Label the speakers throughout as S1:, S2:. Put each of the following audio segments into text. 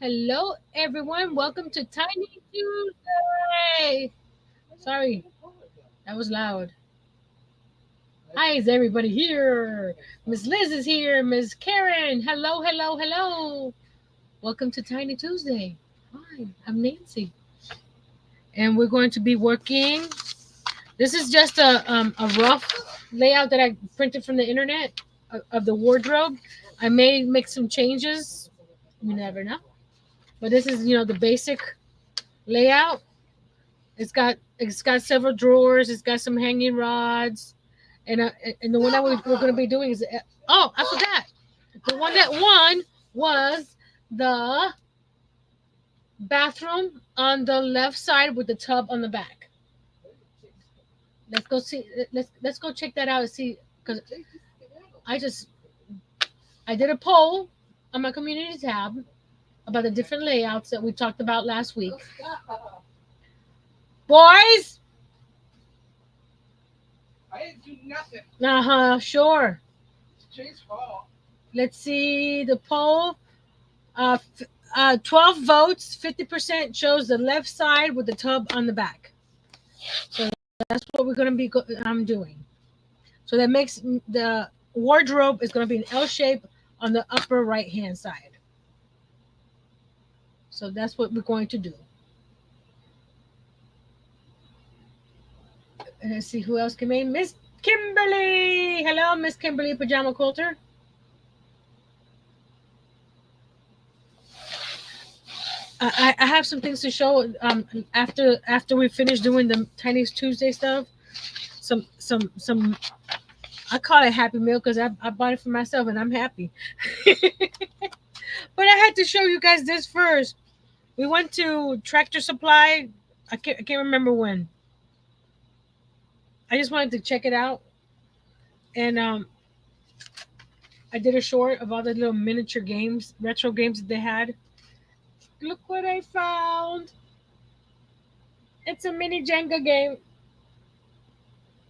S1: Hello, everyone. Welcome to Tiny Tuesday. Sorry, that was loud. Hi, is everybody here? Miss Liz is here. Miss Karen. Hello, hello, hello. Welcome to Tiny Tuesday. Hi, I'm Nancy, and we're going to be working. This is just a rough layout that I printed from the internet of the wardrobe. I may make some changes. You never know. But this is the basic layout. It's got several drawers. It's got some hanging rods, and uh, and the one that we're going to be doing is oh, I forgot. The one that won was the bathroom on the left side with the tub on the back. Let's go see. Let's go check that out and see because I just I did a poll on my community tab about the different layouts that we talked about last week. Boys,
S2: I didn't do nothing.
S1: sure.
S2: It's Jay's fault.
S1: Let's see the poll. 12 votes, 50% chose the left side with the tub on the back. So that's what we're going to be I'm doing. So that makes the wardrobe is going to be an L shape on the upper right hand side. So that's what we're going to do. And let's see who else came in. Miss Kimberly. Hello, Miss Kimberly Pajama Quilter. I have some things to show after we finish doing the Tiny Tuesday stuff. Some I call it Happy Meal because I bought it for myself and I'm happy. But I had to show you guys this first. We went to Tractor Supply. I can't remember when. I just wanted to check it out, and I did a short of all the little miniature games, retro games that they had. Look what I found! It's a mini Jenga game.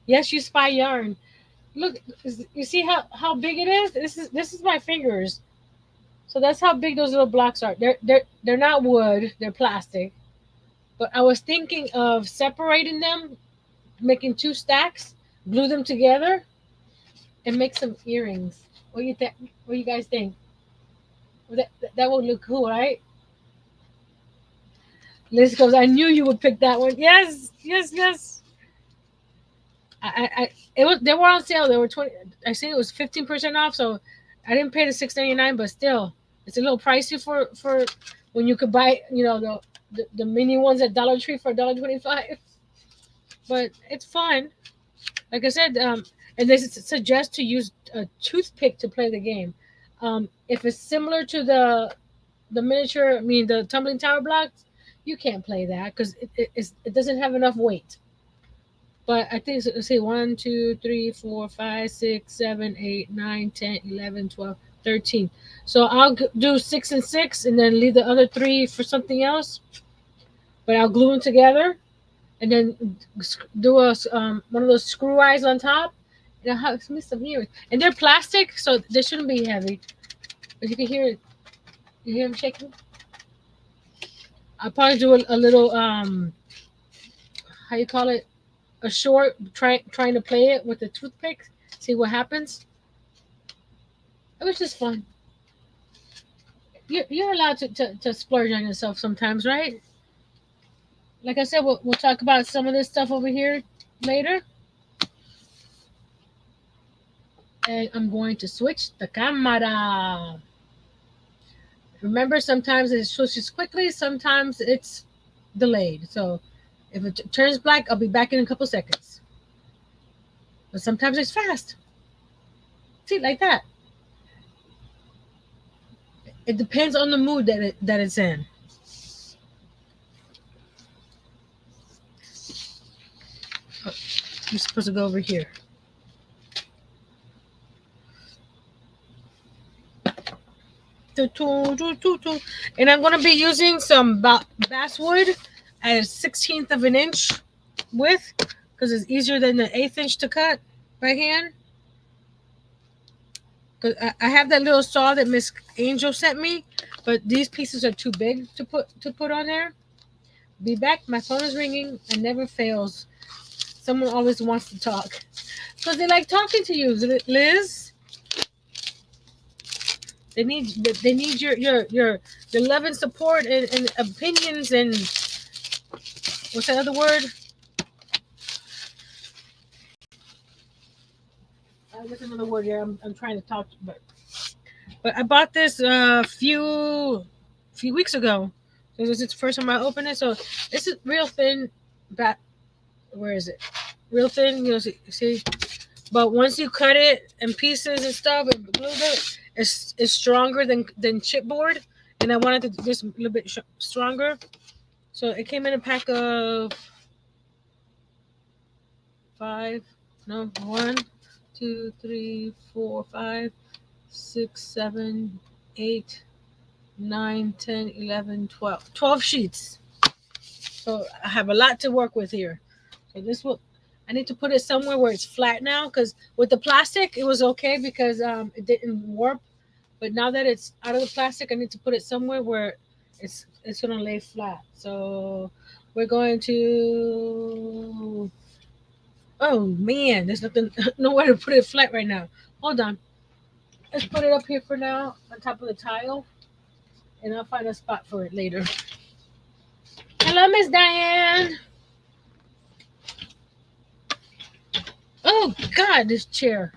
S1: Yes, you spy yarn. Look, you see how big it is? This is my fingers. So that's how big those little blocks are. They're not wood. They're plastic. But I was thinking of separating them, making two stacks, glue them together, and make some earrings. What do you think? What do you guys think? Well, that would look cool, right? Liz goes, I knew you would pick that one. Yes, yes, yes. It was they were on sale. They were 20. I think it was 15% off. So I didn't pay the $6.99, but still, it's a little pricey for when you could buy the mini ones at Dollar Tree for $1.25. But it's fun. Like I said, and they suggest to use a toothpick to play the game. If it's similar to the miniature, I mean the tumbling tower blocks, you can't play that because it doesn't have enough weight. But I think let's see 1, 2, 3, 4, 5, 6, 7, 8, 9, 10, 11, 12, 13. So I'll do 6 and 6 and then leave the other three for something else. But I'll glue them together and then do one of those screw eyes on top. And I'll have some here. And they're plastic, so they shouldn't be heavy. But you can hear it. You hear them shaking? I'll probably do a little how you call it, a short trying to play it with a toothpick, see what happens. It was just fun. You're allowed to splurge on yourself sometimes, right? Like I said, we'll talk about some of this stuff over here later. And I'm going to switch the camera. Remember, sometimes it switches quickly, sometimes it's delayed. So if it turns black, I'll be back in a couple seconds. But sometimes it's fast. See, like that. It depends on the mood that it's in. Oh, you're supposed to go over here. And I'm going to be using some basswood at a 16th of an inch width because it's easier than the 1/8 inch to cut by hand. Cause I have that little saw that Miss Angel sent me, but these pieces are too big to put on there. Be back. My phone is ringing and never fails. Someone always wants to talk because they like talking to you, Liz. They need your love and support and opinions and what's that other word? There's another word here. I'm trying to talk, but I bought this few weeks ago. This is the first time I opened it, so this is real thin. Bat, where is it? Real thin. See. But once you cut it in pieces and stuff and glue it, it's stronger than chipboard. And I wanted it just a little bit stronger. So it came in a pack of five. No, one, two, three, four, five, 6, 7, 8, 9, 10, 11, 12. 12 sheets. So I have a lot to work with here. So this will, I need to put it somewhere where it's flat now because with the plastic it was okay because it didn't warp. But now that it's out of the plastic, I need to put it somewhere where it's gonna lay flat. So we're going to. Oh man, there's nothing, nowhere to put it flat right now. Hold on. Let's put it up here for now on top of the tile, and I'll find a spot for it later. Hello, Miss Diane. Oh God, this chair.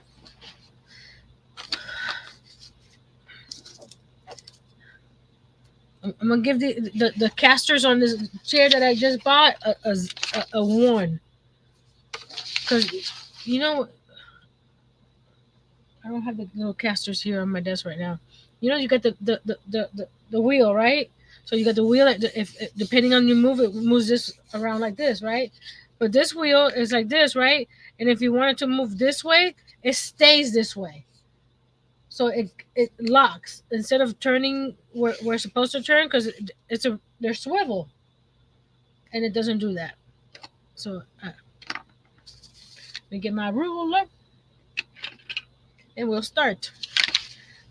S1: I'm gonna give the casters on this chair that I just bought a 1 because you know I don't have the little casters here on my desk right now. You know you got the wheel, right? So you got the wheel. If depending on you move it, moves this around like this, right? But this wheel is like this, right? And if you want it to move this way, it stays this way. So it locks instead of turning where we're supposed to turn because there's swivel, and it doesn't do that. So let me get my ruler and we'll start.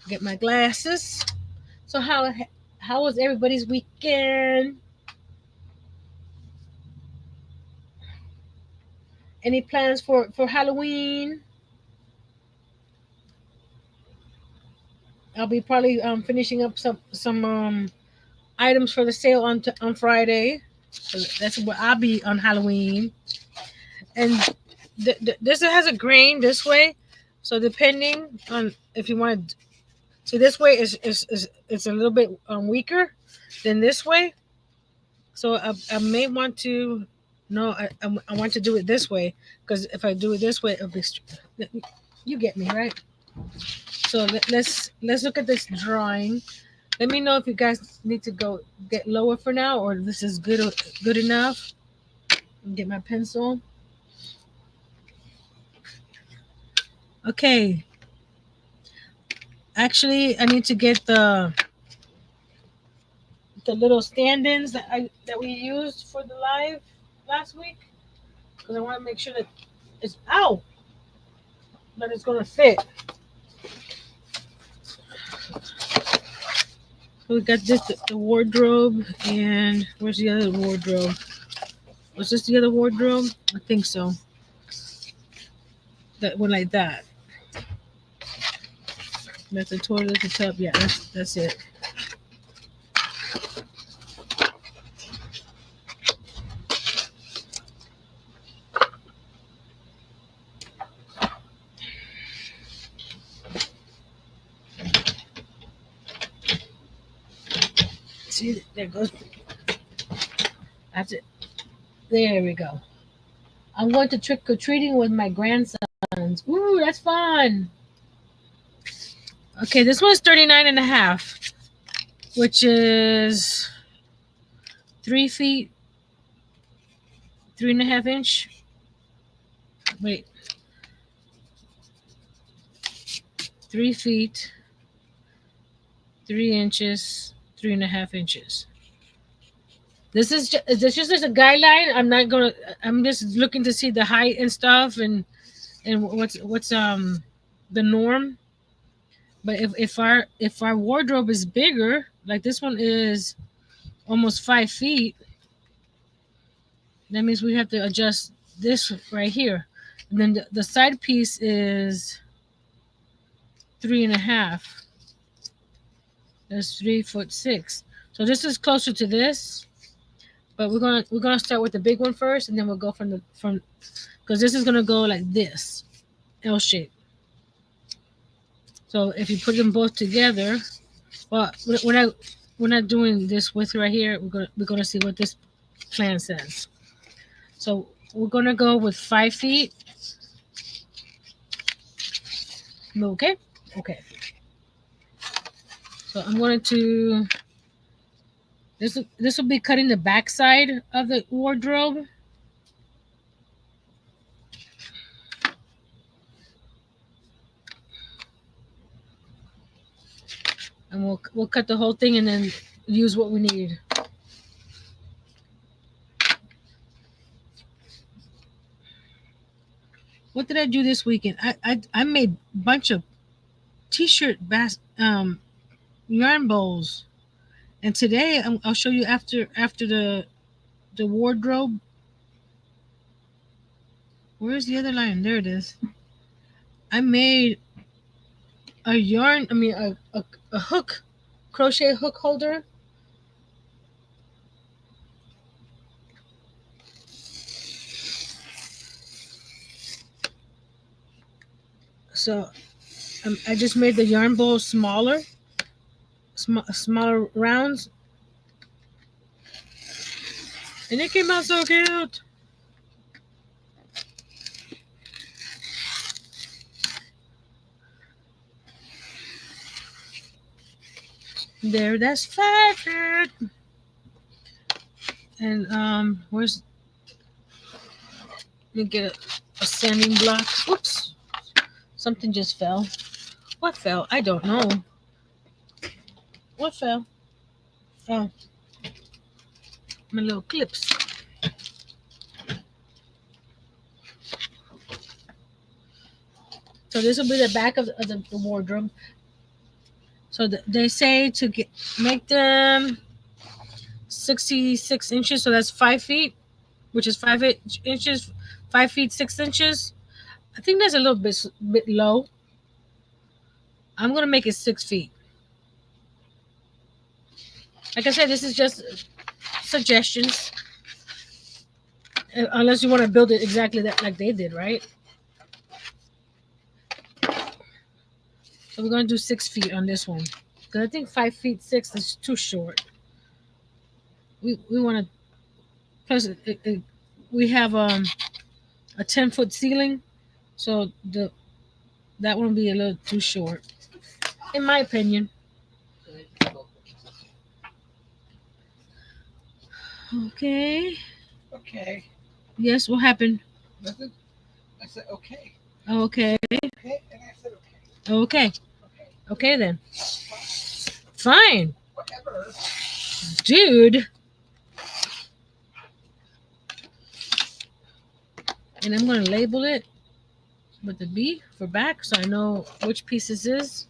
S1: Get my glasses. So how was everybody's weekend? Any plans for Halloween? I'll be probably finishing up some items for the sale on Friday. So that's where I'll be on Halloween. And this has a grain this way, so depending on if you want to. See, this way is it's a little bit weaker than this way. So I may want to. No, I want to do it this way because if I do it this way, it'll be. You get me, right? So let's look at this drawing. Let me know if you guys need to go get lower for now or this is good enough. Get my pencil. Okay. Actually, I need to get the little stand-ins that we used for the live last week because I want to make sure that it's that it's gonna fit. So we got this the wardrobe and where's the other wardrobe? Was this the other wardrobe? I think so. That one like that. That's the toilet, the tub. Yeah, that's it. See, there goes. That's it. There we go. I'm going to trick or treating with my grandsons. Ooh, that's fun. Okay, this one's 39 and a half, which is 3 feet, 3.5 inch. Wait, 3 feet, 3 inches, 3.5 inches. This just as a guideline. I'm not gonna. I'm just looking to see the height and stuff and what's the norm. But if our wardrobe is bigger, like this one is almost 5 feet, that means we have to adjust this right here. And then the side piece is 3.5. That's 3'6". So this is closer to this, but we're gonna start with the big one first, and then we'll go from because this is gonna go like this, L shape. So if you put them both together, well, we're not doing this with right here. We're gonna see what this plan says. So we're gonna go with 5 feet. Okay, okay. So I'm going to this will be cutting the back side of the wardrobe. And we'll cut the whole thing and then use what we need. What did I do this weekend? I made a bunch of t-shirt yarn bowls, and today I'll show you after the wardrobe. Where's the other line? There it is. I made a yarn. I mean a hook, crochet hook holder. So I just made the yarn bowl smaller, smaller rounds, and it came out so cute. There, that's 5 feet. And where's let me get a sanding block. Oops, something just fell. What fell? I don't know. What fell? Oh, my little clips. So this will be the back of the wardrobe. So they say to make them 66 inches. So that's 5 feet, which is 5 inches, 5 feet 6 inches. I think that's a little bit low. I'm gonna make it 6 feet. Like I said, this is just suggestions, unless you want to build it exactly that like they did, right? So we're gonna do 6 feet on this one because I think 5 feet 6 is too short. We want to plus we have a 10-foot ceiling, so that one will be a little too short, in my opinion. Okay.
S2: Okay.
S1: Yes. What happened?
S2: Nothing. I said okay.
S1: Okay.
S2: Okay, and I said okay.
S1: Okay.
S2: Okay.
S1: Okay then. Fine,
S2: Whatever.
S1: dude. And I'm gonna label it with the B for back, so I know which piece this is.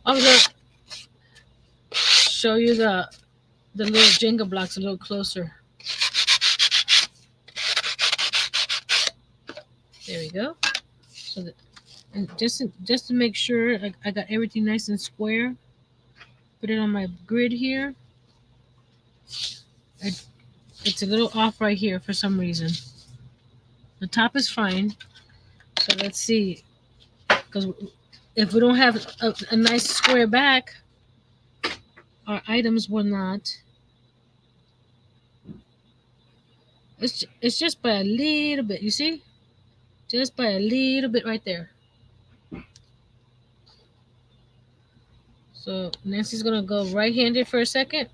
S1: I'm gonna show you the little Jenga blocks a little closer. There we go. So that, and just to make sure I got everything nice and square, put it on my grid here. It's a little off right here for some reason. The top is fine. So let's see, because if we don't have a nice square back, our items will not. It's just by a little bit. You see, just by a little bit right there. So Nancy's gonna go right-handed for a second.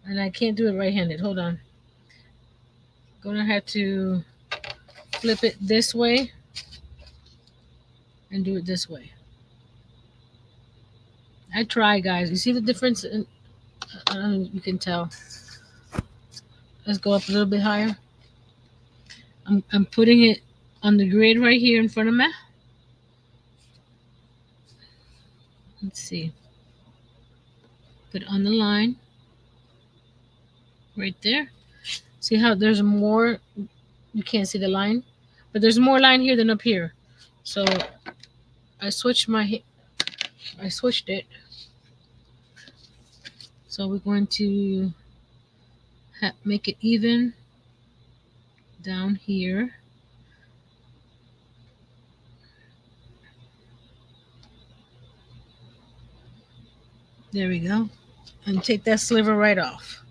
S1: And I can't do it right-handed. Hold on. Gonna have to flip it this way and do it this way. I try, guys. You see the difference? You can tell. Let's go up a little bit higher. I'm putting it on the grid right here in front of me. Let's see. Put it on the line. Right there. See how there's more? You can't see the line. But there's more line here than up here. So I switched it. So we're going to make it even down here. There we go. And take that sliver right off.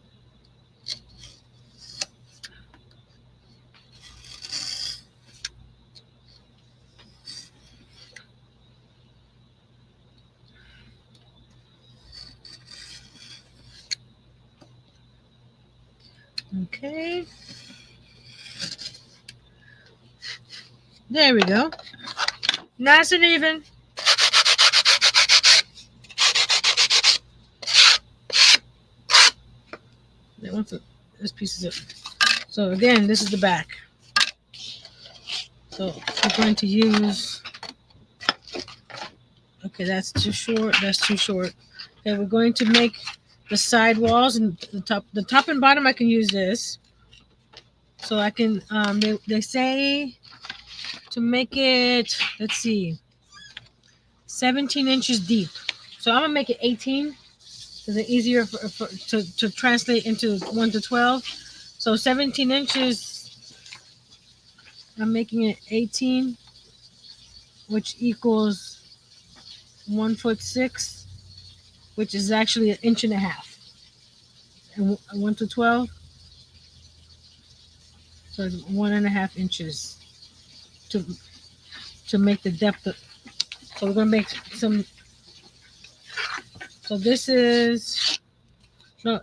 S1: Okay. There we go. Nice and even. This piece is it. So again, this is the back. So we're going to use. Okay, that's too short. That's too short. Okay, we're going to make the side walls and the top and bottom. I can use this. So I can. They say to make it. Let's see. 17 inches deep. So I'm gonna make it 18. So it's easier to translate into 1 to 12. So 17 inches. I'm making it 18, which equals 1'6", which is actually 1.5 inches. And 1 to 12. So it's 1.5 inches to make the depth of. So we're gonna make some. So this is no.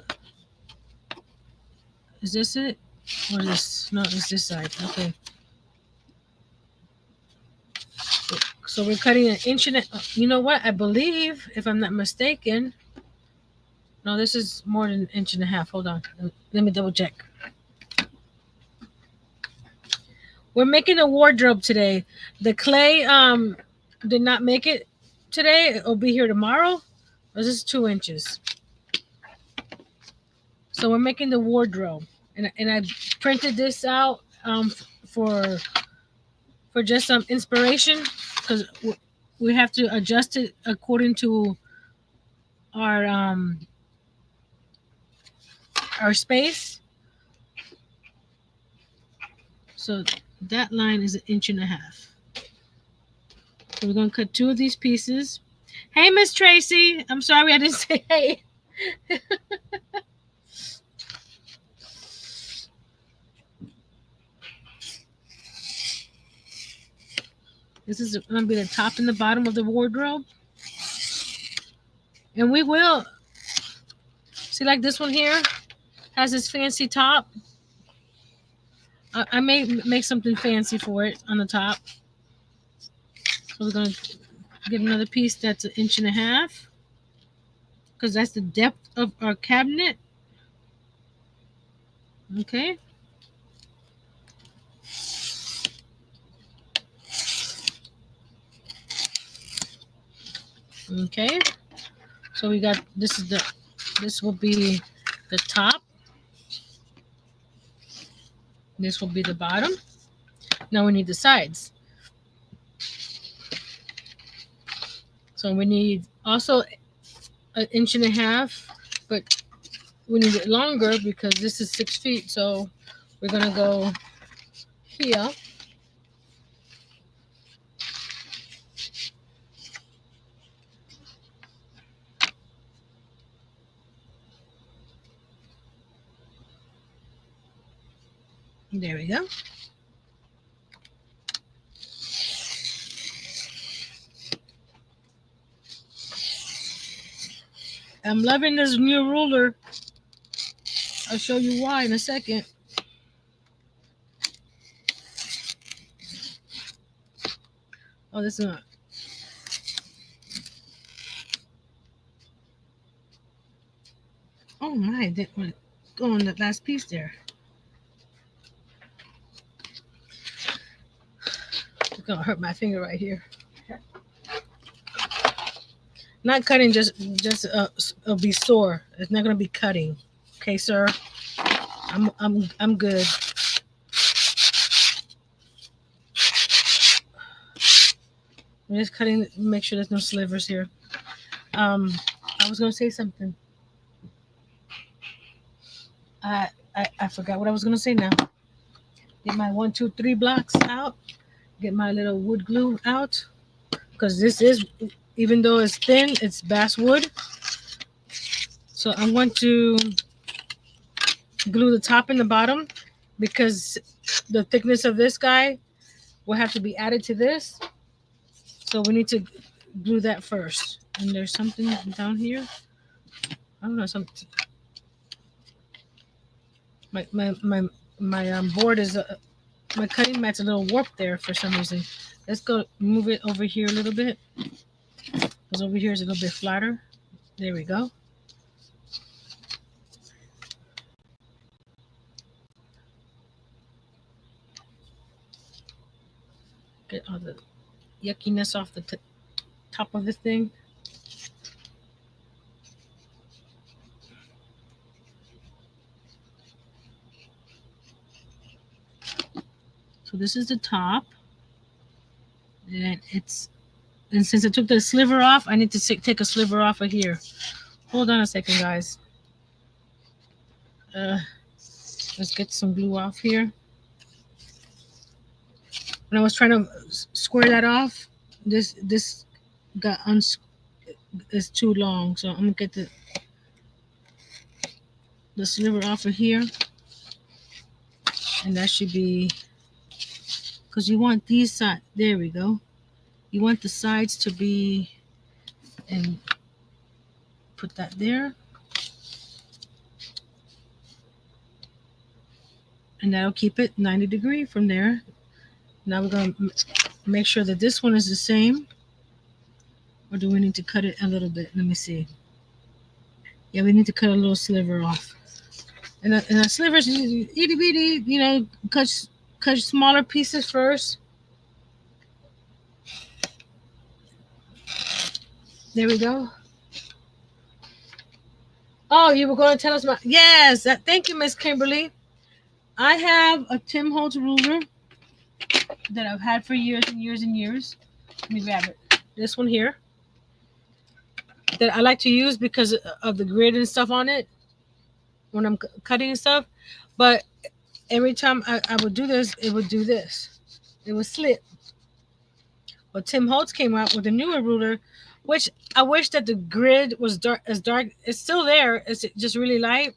S1: Is this it? Or is this? No, it's this side. Okay. So we're cutting 1 inch. You know what? I believe, if I'm not mistaken. No, this is more than 1.5 inches. Hold on. Let me double check. We're making a wardrobe today. The clay did not make it today. It'll be here tomorrow. This is 2 inches. So we're making the wardrobe, and I printed this out for just some inspiration, because we have to adjust it according to our space. So that line is 1.5 inches. So we're gonna cut 2 of these pieces. Hey, Miss Tracy. I'm sorry I didn't say hey. This is going to be the top and the bottom of the wardrobe. And we will, see, like this one here has this fancy top. I may make something fancy for it on the top. So we're going to get another piece that's 1.5 inches, because that's the depth of our cabinet. Okay. Okay. So we got, this will be the top. This will be the bottom. Now we need the sides. So we need also 1.5 inches, but we need it longer because this is 6 feet. So we're going to go here. There we go. I'm loving this new ruler. I'll show you why in a second. Oh, this is not. Oh my! Didn't want to go on that last piece there. It's gonna hurt my finger right here. Not cutting, it'll be sore. It's not gonna be cutting. Okay, sir. I'm good. I'm just cutting. Make sure there's no slivers here. I was gonna say something. I forgot what I was gonna say now. Get my 1, 2, 3 blocks out. Get my little wood glue out. Because this is, even though it's thin, it's basswood. So I'm going to glue the top and the bottom because the thickness of this guy will have to be added to this. So we need to glue that first. And there's something down here. I don't know, something. My board is my cutting mat's a little warped there for some reason. Let's go move it over here a little bit. Because over here is a little bit flatter. There we go. Get all the yuckiness off the top of this thing. So this is the top. And since I took the sliver off, I need to take a sliver off of here. Hold on a second, guys. Let's get some glue off here. When I was trying to square that off, this got is too long, so I'm gonna get the sliver off of here, and that should be, because you want these sides. There we go. You want the sides to be, and put that there, and that'll keep it 90 degrees from there. Now we're going to make sure that this one is the same. Or do we need to cut it a little bit? Let me see. Yeah, we need to cut a little sliver off. And the slivers, itty bitty, cut smaller pieces first. There we go. Oh, you were going to tell us about... Yes, thank you, Miss Kimberly. I have a Tim Holtz ruler that I've had for years and years and years. Let me grab it. This one here that I like to use because of the grid and stuff on it when I'm cutting and stuff. But every time I would do this, it would do this. It would slip. But Tim Holtz came out with a newer ruler, which I wish that the grid was dark. It's still there. It's just really light.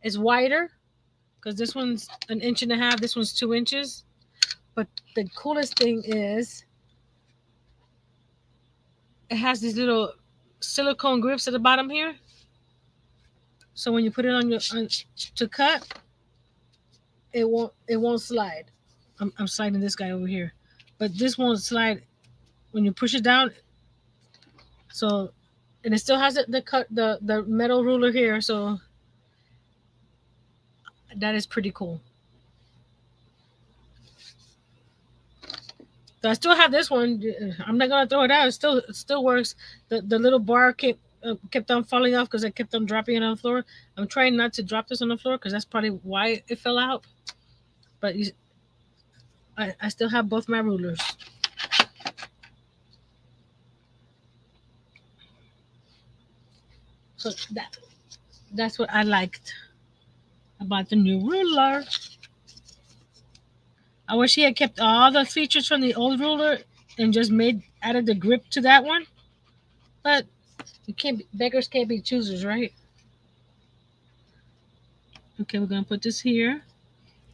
S1: It's wider because this one's 1.5 inches. This one's 2 inches. But the coolest thing is it has these little silicone grips at the bottom here. So when you put it on to cut, it won't slide. I'm sliding this guy over here, but this won't slide when you push it down. So, and it still has the metal ruler here. So that is pretty cool. So I still have this one. I'm not gonna throw it out. It still works. The little bar kept on falling off because I kept on dropping it on the floor. I'm trying not to drop this on the floor because that's probably why it fell out. But I still have both my rulers. So that's what I liked about the new ruler. I wish he had kept all the features from the old ruler and just added the grip to that one. But beggars can't be choosers, right? Okay, we're gonna put this here.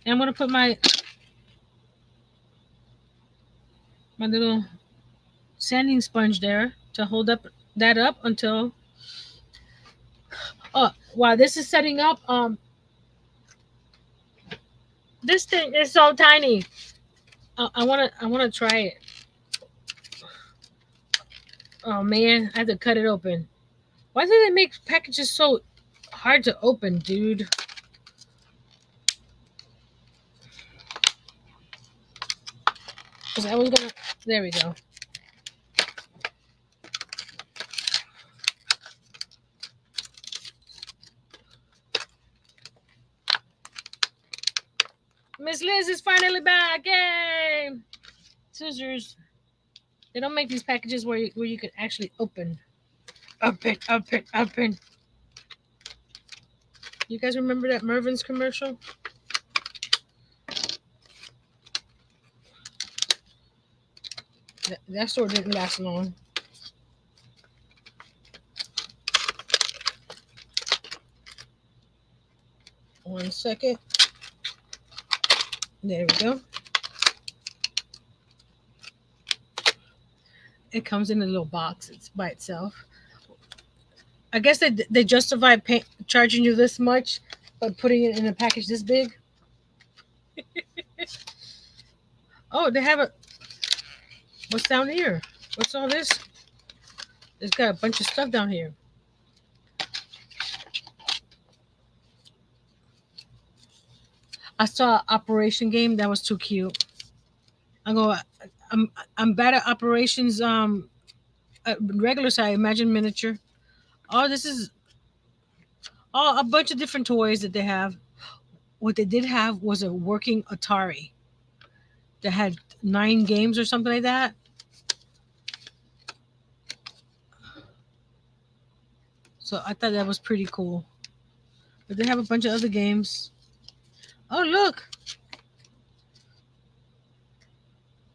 S1: And I'm gonna put my little sanding sponge there to hold that up until. Oh, while this is setting up, this thing is so tiny. I wanna try it. Oh man, I had to cut it open. Why do they make packages so hard to open, dude? Because I was gonna. There we go. Miss Liz is finally back. Yay! Scissors. They don't make these packages where you can actually open. Open, open, open. You guys remember that Mervin's commercial? That store didn't last long. One second. There we go. It comes in a little box. It's by itself. I guess they justify charging you this much, but putting it in a package this big. Oh, they have a. What's down here? What's all this? It's got a bunch of stuff down here. I saw an Operation game that was too cute. I go. I'm bad at operations. Regular size. Imagine miniature. Oh, this is a bunch of different toys that they have. What they did have was a working Atari that had 9 games or something like that. So I thought that was pretty cool. But they have a bunch of other games. Oh, look.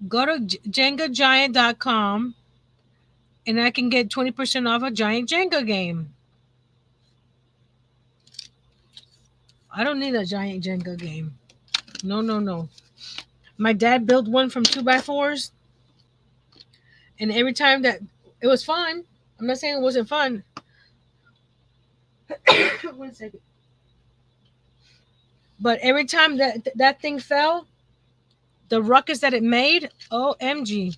S1: Go to jengagiant.com and I can get 20% off a giant Jenga game. I don't need a giant Jenga game. No, no, no. My dad built one from 2x4s, and every time that it was fun. I'm not saying it wasn't fun. One second. But every time that thing fell, the ruckus that it made, OMG,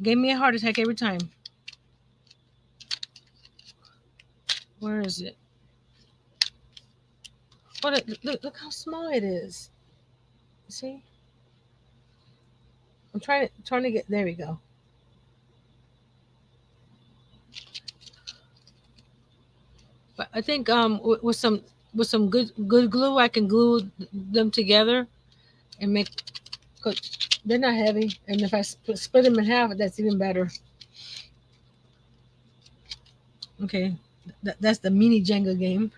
S1: gave me a heart attack every time. Where is it? Oh, look how small it is. See? I'm trying to get. There we go. But I think with some good glue, I can glue them together and make. Cause they're not heavy, and if I split them in half, that's even better. Okay, that's the mini Jenga game.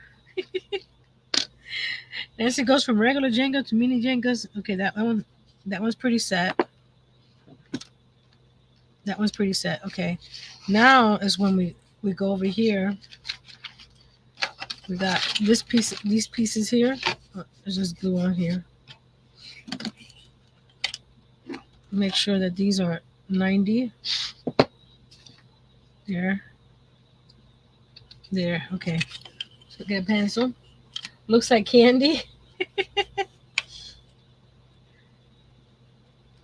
S1: As it goes from regular Jenga to mini Jengas. Okay, that one's pretty set. That one's pretty set. Okay, now is when we go over here. We got these pieces here. There's just glue on here. Make sure that these are 90. There. Okay. So get a pencil. Looks like candy.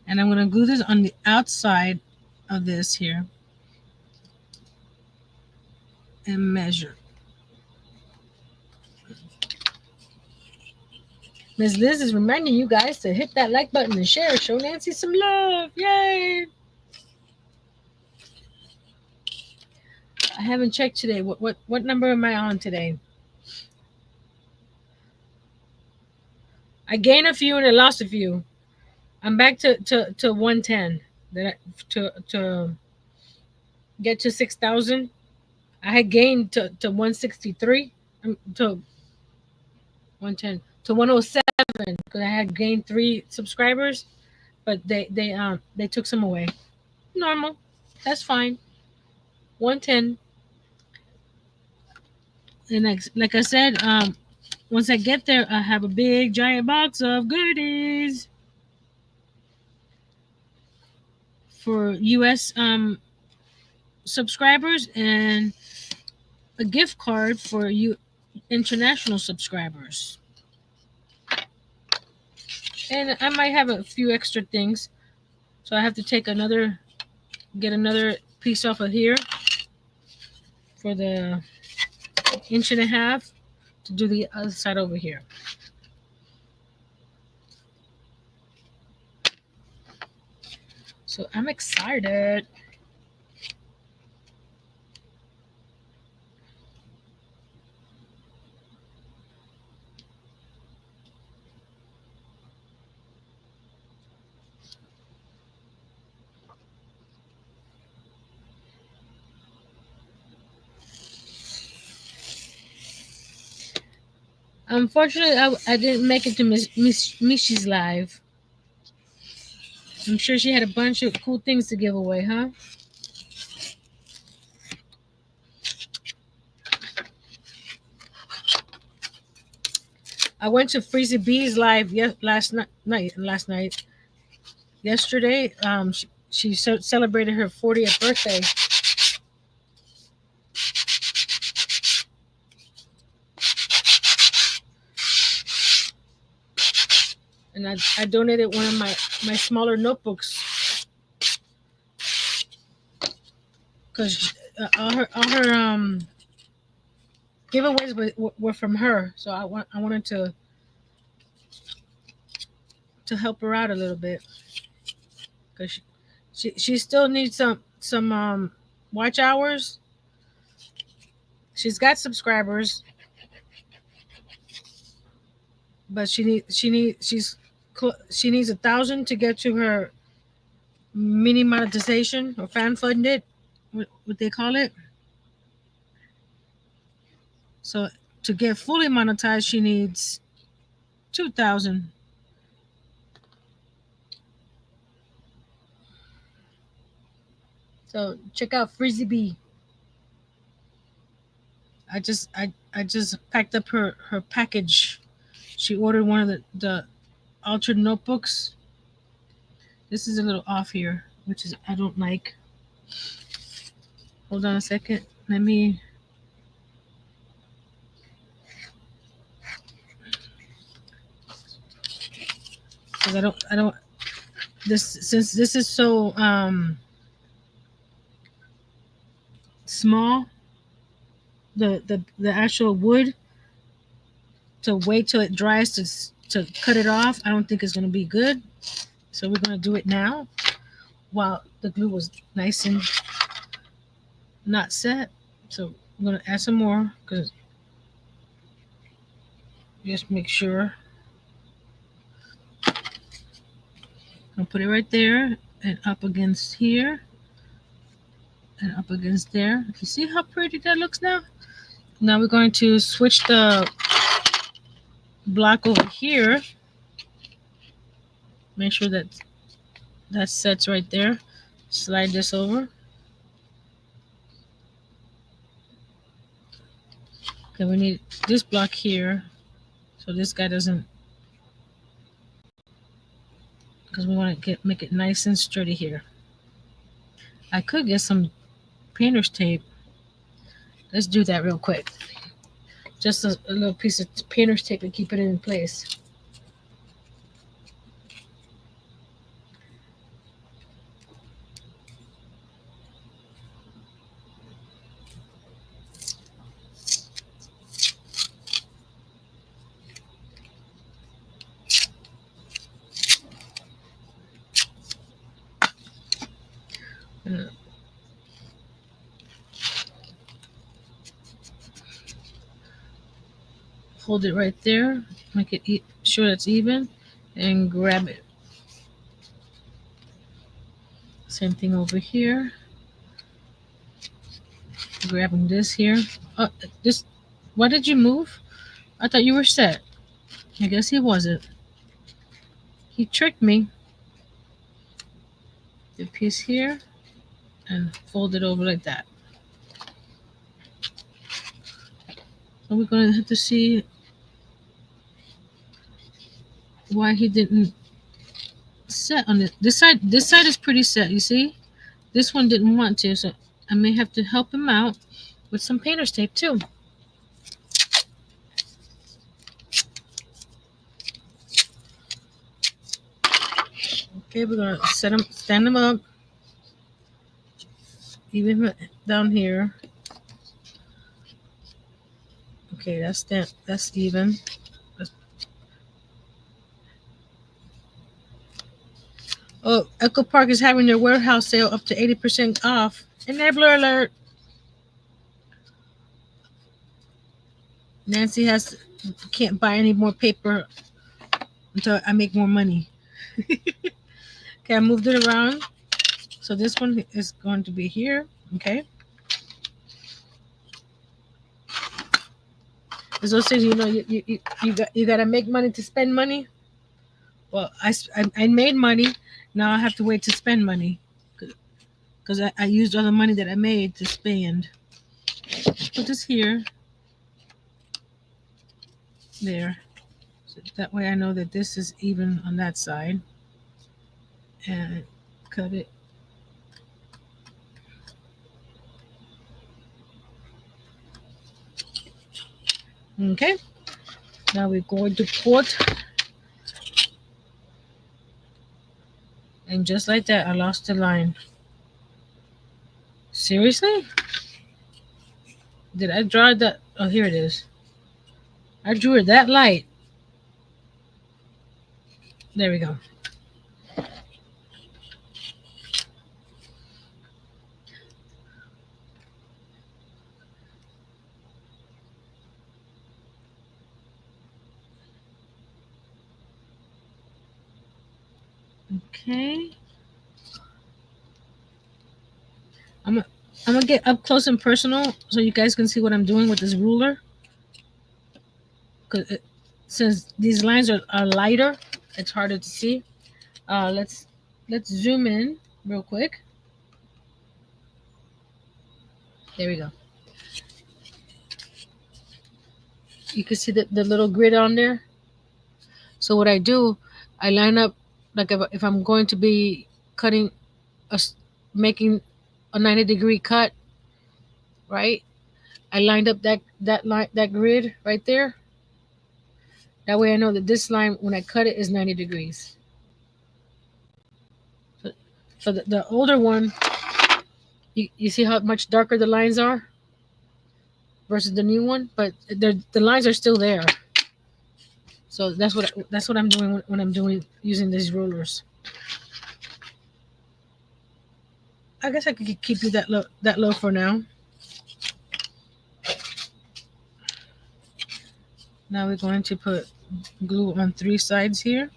S1: And I'm going to glue this on the outside of this here. And measure. Ms. Liz is reminding you guys to hit that like button and share. Show Nancy some love. Yay! I haven't checked today. What number am I on today? I gained a few and I lost a few. I'm back to 110. To get to 6,000. I had gained to 163. To 110 to 107 because I had gained 3 subscribers, but they took some away. Normal. That's fine. 110. And like I said, once I get there, I have a big giant box of goodies for US subscribers and a gift card for you international subscribers. And I might have a few extra things, so I have to get another piece off of here for the 1.5 inches to do the other side over here. So I'm excited. Unfortunately, I didn't make it to Miss Mishy's live. I'm sure she had a bunch of cool things to give away, huh? I went to Freezy B's live last night. Yesterday, she celebrated her 40th birthday. And I donated one of my smaller notebooks because all her giveaways were from her. So I wanted to help her out a little bit because she still needs some watch hours. She's got subscribers, but she needs 1,000 to get to her mini monetization or fan funded, what they call it. So to get fully monetized, she needs 2,000. So check out Freezy B. I just packed up her package. She ordered one of the Ultra notebooks. This is a little off here, which is I don't like. Hold on a second. Let me. Because I don't. This since this is so small. The actual wood to wait till it dries to cut it off. I don't think it's gonna be good. So we're gonna do it now while the glue was nice and not set. So I'm gonna add some more because just make sure. I'll put it right there and up against here and up against there. You see how pretty that looks now? Now we're going to switch the block over here. Make sure that sets right there. Slide this over. Okay, we need this block here so this guy doesn't, because we want to make it nice and sturdy here. I could get some painter's tape. Let's do that real quick. Just a little piece of painter's tape and keep it in place. Hold it right there, make it sure it's even, and grab it. Same thing over here. Grabbing this here. Oh, this. Why did you move? I thought you were set. I guess he wasn't. He tricked me. The piece here and fold it over like that. So we're going to have to see why he didn't set on it. This side is pretty set, you see? This one didn't want to, so I may have to help him out with some painter's tape too. Okay, we're gonna stand them up. even down here. Okay, that's even. Oh, Echo Park is having their warehouse sale up to 80% off. Enabler alert. Nancy can't buy any more paper until I make more money. Okay, I moved it around. So this one is going to be here. Okay. As I said, you gotta make money to spend money. Well, I made money. Now I have to wait to spend money because I used all the money that I made to spend. Put this here, there. So that way I know that this is even on that side. And cut it. Okay. Now we're going to put, and just like that, I lost the line. Seriously? Did I draw that? Oh, here it is. I drew it that light. There we go. Okay. I'm I'm gonna get up close and personal so you guys can see what I'm doing with this ruler. Cause since these lines are lighter, it's harder to see. Let's zoom in real quick. There we go. You can see the little grid on there. So what I do, I line up like if I'm going to be cutting making a 90-degree cut, right? I lined up that line, that grid right there. That way I know that this line when I cut it is 90 degrees. So the older one, you see how much darker the lines are versus the new one, but the lines are still there. So that's what I'm doing when I'm doing using these rulers. I guess I could keep you that low for now. Now we're going to put glue on 3 sides here.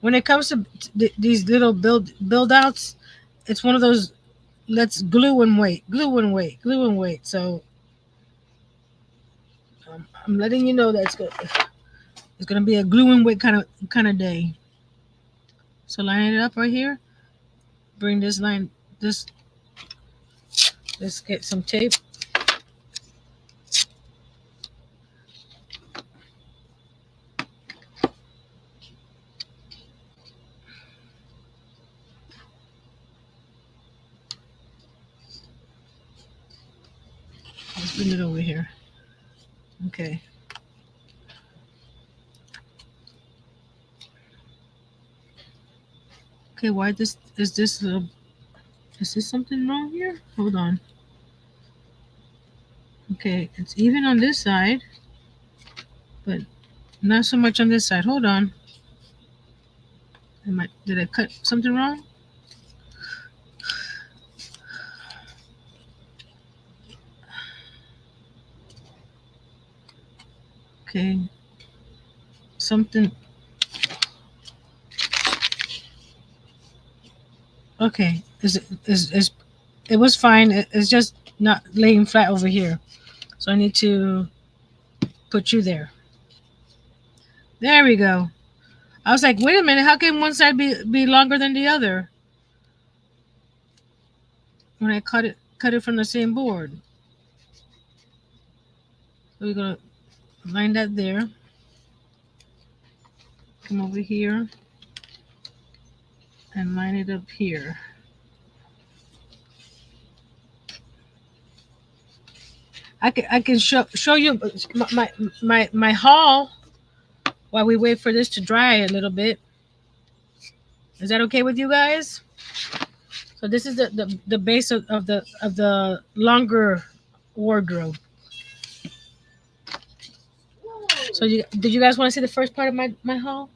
S1: When it comes to these little build outs, it's one of those let's glue and wait, glue and wait, glue and wait. So I'm letting you know that it's gonna be a glue and wait kind of day. So line it up right here. Bring this line. Let's get some tape. Let's bring it over here. Okay. Okay, why is this something wrong here? Hold on. Okay, it's even on this side, but not so much on this side. Hold on. Did I cut something wrong? Okay. Something. Okay. Is it was fine. It's just not laying flat over here. So I need to put you there. There we go. I was like, wait a minute, how can one side be longer than the other? When I cut it from the same board. So we're gonna line that there. Come over here and line it up here. I can show you my haul while we wait for this to dry a little bit. Is that okay with you guys? So this is the base of the longer wardrobe. So did you guys want to see the first part of my haul?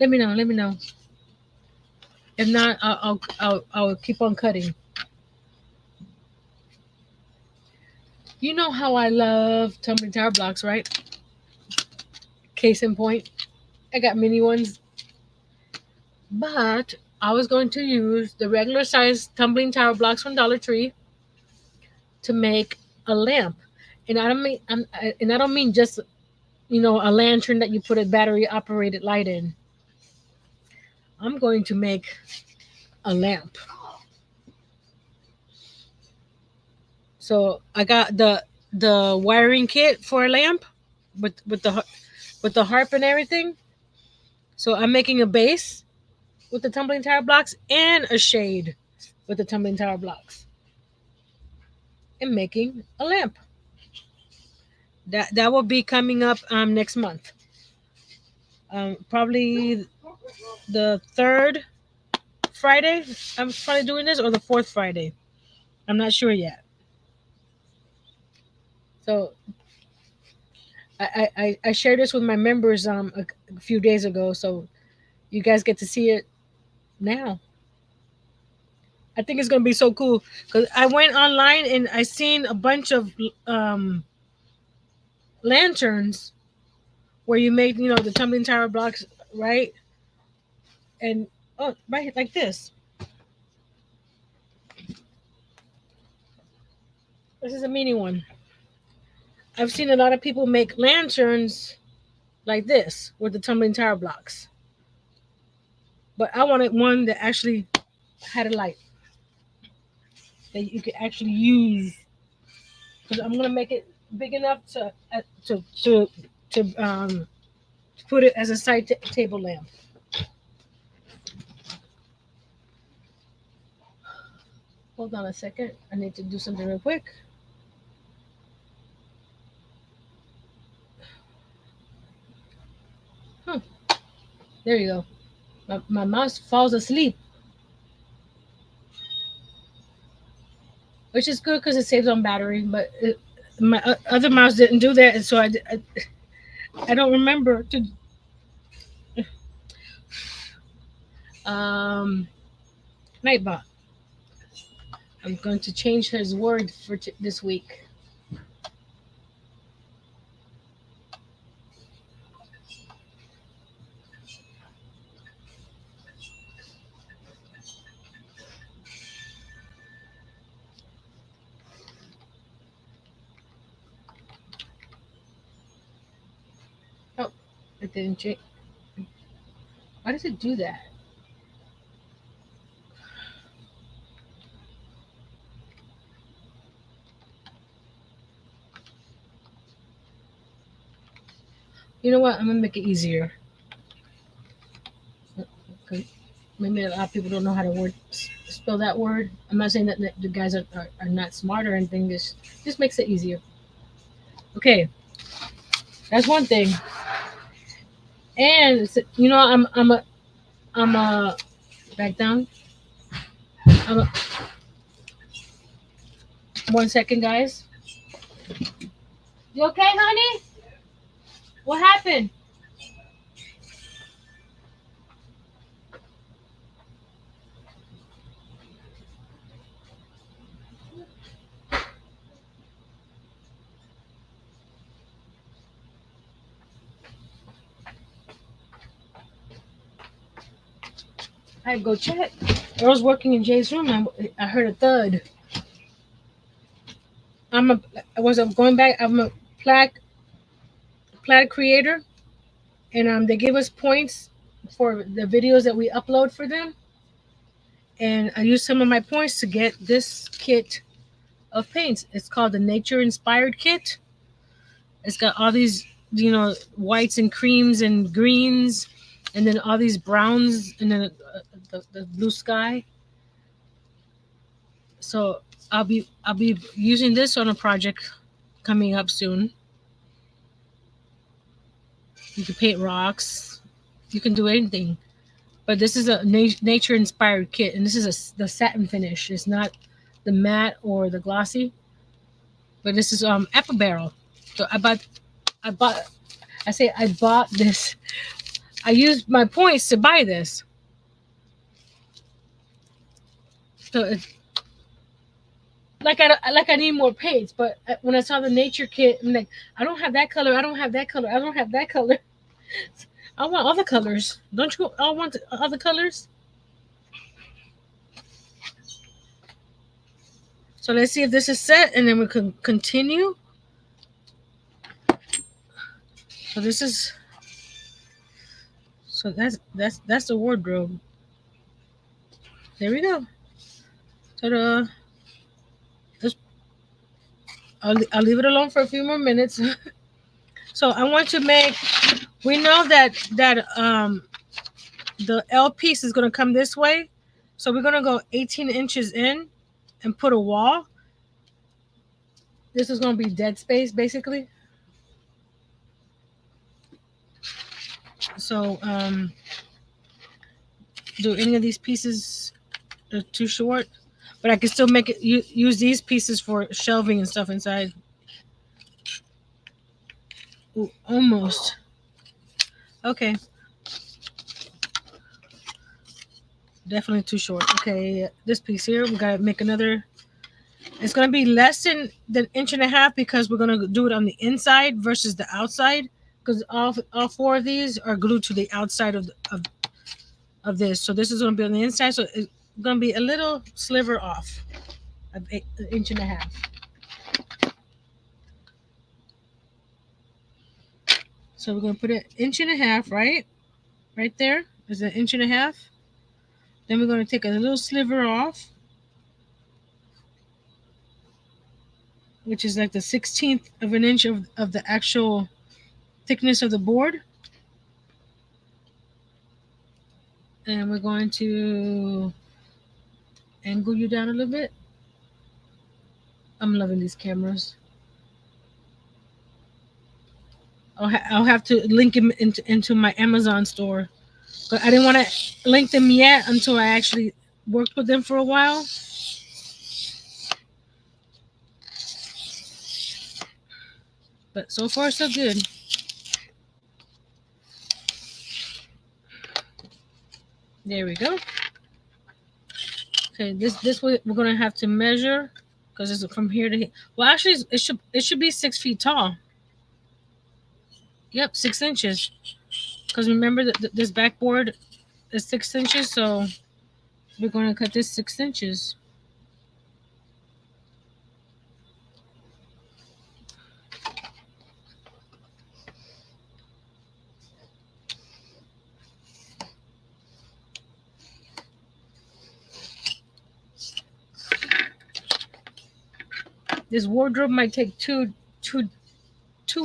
S1: Let me know. Let me know. If not, I'll keep on cutting. You know how I love tumbling tower blocks, right? Case in point, I got mini ones, but I was going to use the regular size tumbling tower blocks from Dollar Tree to make a lamp. And I don't mean just a lantern that you put a battery operated light in. I'm going to make a lamp. So I got the wiring kit for a lamp with the harp and everything. So I'm making a base with the tumbling tower blocks and a shade with the tumbling tower blocks and making a lamp. That will be coming up next month. Probably the third Friday. I'm probably doing this or the fourth Friday. I'm not sure yet. So I shared this with my members a few days ago. So you guys get to see it now. I think it's gonna be so cool because I went online and I seen a bunch of um, lanterns where you make the tumbling tower blocks, right? And oh, right, like this. This is a mini one. I've seen a lot of people make lanterns like this with the tumbling tower blocks, but I wanted one that actually had a light that you could actually use because I'm gonna make it big enough to put it as a side table lamp. Hold on a second. I need to do something real quick. Hmm. There you go. My mouse falls asleep, which is good because it saves on battery. But my other mouse didn't do that, and so I don't remember to. Um, Nightbot. I'm going to change his word for this week. Oh, it didn't change. Why does it do that? You know what? I'm gonna make it easier. Okay. Maybe a lot of people don't know how to spell that word. I'm not saying that the guys are not smart or anything. This just makes it easier. Okay, that's one thing. And I'm a back down. I'm a, 1 second, guys. You okay, honey? What happened? I go check. I was working in Jay's room. I heard a thud. I'm going back. I'm a plaid creator, and they give us points for the videos that we upload for them. And I use some of my points to get this kit of paints. It's called the Nature Inspired Kit. It's got all these, whites and creams and greens, and then all these browns, and then the blue sky. So I'll be using this on a project coming up soon. You can paint rocks. You can do anything. But this is a nature inspired kit, and this is the satin finish. It's not the matte or the glossy, but this is apple barrel. So I bought I bought this. I used my points to buy this. So it's like I need more paints. But when I saw the nature kit, I'm like, I don't have that color. I don't have that color. I don't have that color. I want other colors. Don't you all want other colors? So let's see if this is set, and then we can continue. So this is that's the wardrobe. There we go. Ta-da. Let's- I'll leave it alone for a few more minutes. So I want to make. We know that the L piece is going to come this way, so we're going to go 18 inches in and put a wall. This is going to be dead space basically. So do any of these pieces are too short? But I can still make it use these pieces for shelving and stuff inside. Ooh, almost. Okay. Definitely too short. Okay, this piece here, we gotta make another. It's gonna be less than inch and a half because we're gonna do it on the inside versus the outside. Because all four of these are glued to the outside of this. So this is gonna be on the inside. So it's gonna be a little sliver off of an inch and a half. So we're gonna put an inch and a half right there. There's an inch and a half. Then we're gonna take a little sliver off, which is like the 16th of an inch of the actual thickness of the board. And we're going to angle you down a little bit. I'm loving these cameras. I'll have to link them into my Amazon store. But I didn't want to link them yet until I actually worked with them for a while. But so far, so good. There we go. Okay, this way we're gonna have to measure because it's from here to here. Well, actually, it should be 6 feet tall. Yep, 6 inches. Because remember that this backboard is 6 inches, so we're gonna cut this 6 inches. This wardrobe might take two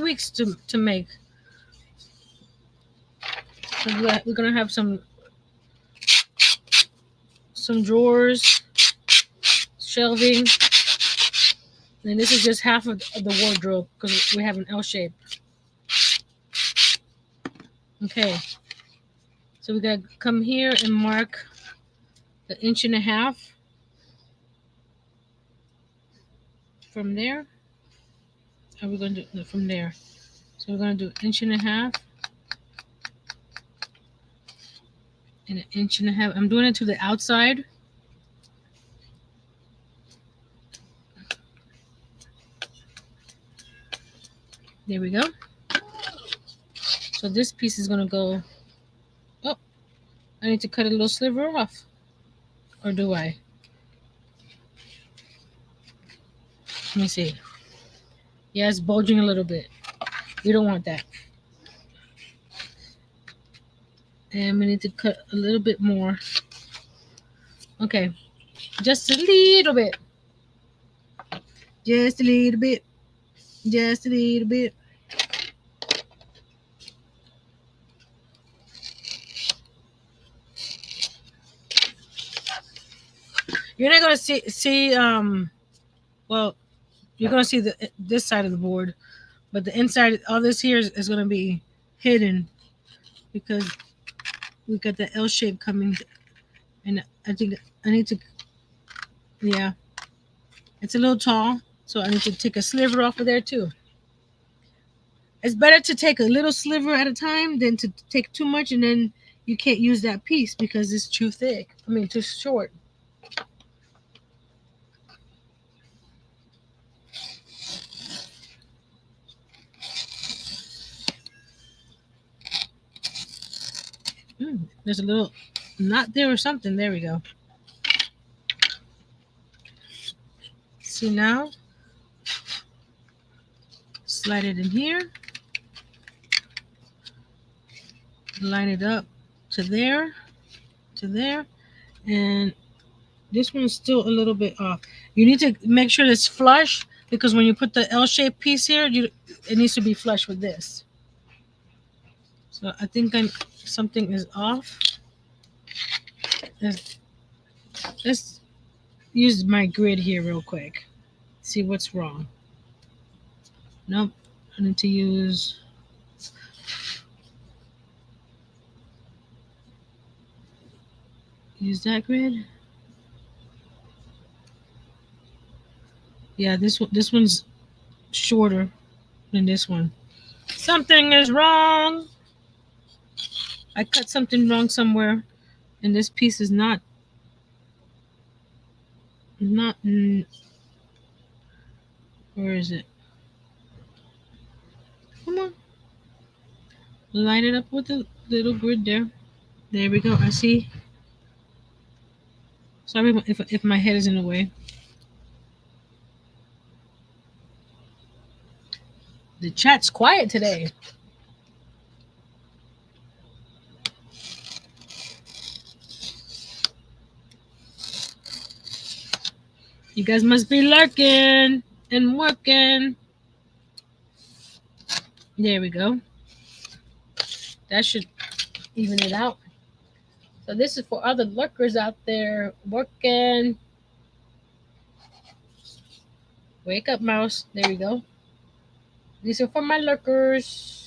S1: weeks to make. So we're gonna have some drawers, shelving, and this is just half of the wardrobe because we have an L shape. Okay, so we gotta come here and mark the inch and a half from there. How are we gonna do no, from there? So we're gonna do inch and a half and an inch and a half. I'm doing it to the outside. There we go. So this piece is gonna go. Oh, I need to cut a little sliver off, or do I? Let me see. Yeah, it's bulging a little bit. We don't want that. And we need to cut a little bit more. Okay, just a little bit. Just a little bit. Just a little bit. You're not gonna see well, you're gonna see this side of the board, but the inside, all this here is gonna be hidden because we got the L shape coming, and I think I need to, yeah, it's a little tall, so I need to take a sliver off of there too. It's better to take a little sliver at a time than to take too much and then you can't use that piece because it's too thick. I mean, too short. There's a little knot there or something. There we go. See now? Slide it in here. Line it up to there, to there. And this one's still a little bit off. You need to make sure it's flush because when you put the L-shaped piece here, it needs to be flush with this. So I think something is off. Let's use my grid here real quick. See what's wrong. Nope. I need to use that grid. Yeah, this one's shorter than this one. Something is wrong. I cut something wrong somewhere, and this piece is not. Where is it? Come on. Line it up with the little grid there. There we go. I see. Sorry if my head is in the way. The chat's quiet today. You guys must be lurking and working. There we go. That should even it out. So this is for other lurkers out there working. Wake up, mouse. There we go. These are for my lurkers.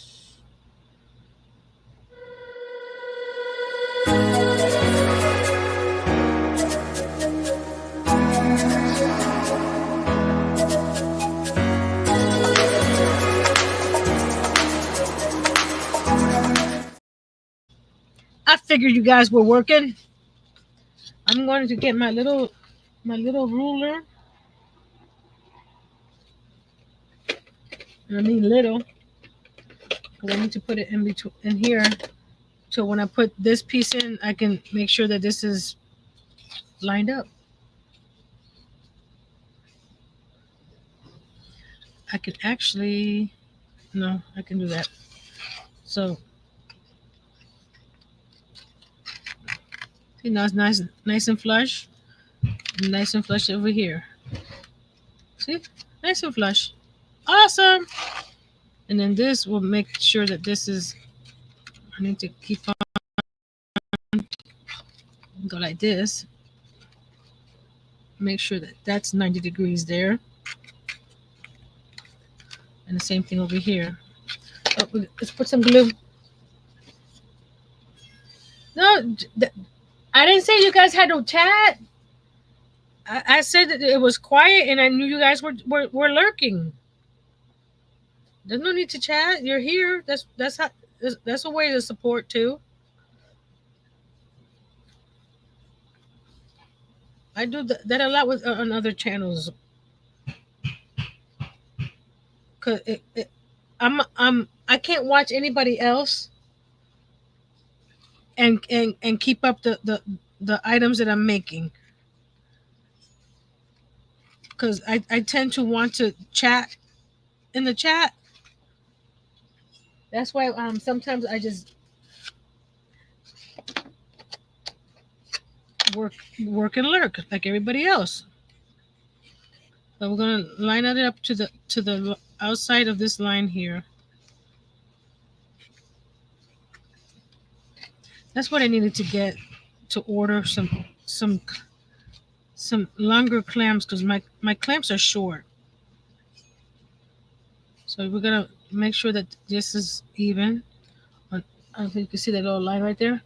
S1: I figured you guys were working. I'm going to get my little ruler. I mean little, because I need to put it in between in here. So when I put this piece in, I can make sure that this is lined up. I can actually, no, I can do that. So, see now it's nice and flush. Nice and flush over here. See? Nice and flush. Awesome. And then this will make sure that this is, I need to keep on, go like this. Make sure that that's 90 degrees there. And the same thing over here. Oh, let's put some glue. No, I didn't say you guys had no chat. I said that it was quiet and I knew you guys were lurking. There's no need to chat. You're here. That's a way to support too. I do that a lot with on other channels. Cause I can't watch anybody else and keep up the items that I'm making. Because I tend to want to chat in the chat. That's why sometimes I just work and lurk like everybody else. But we're gonna line it up to the outside of this line here. That's what I needed to get to order some longer clamps because my clamps are short. So we're gonna make sure that this is even. I don't think you can see that little line right there.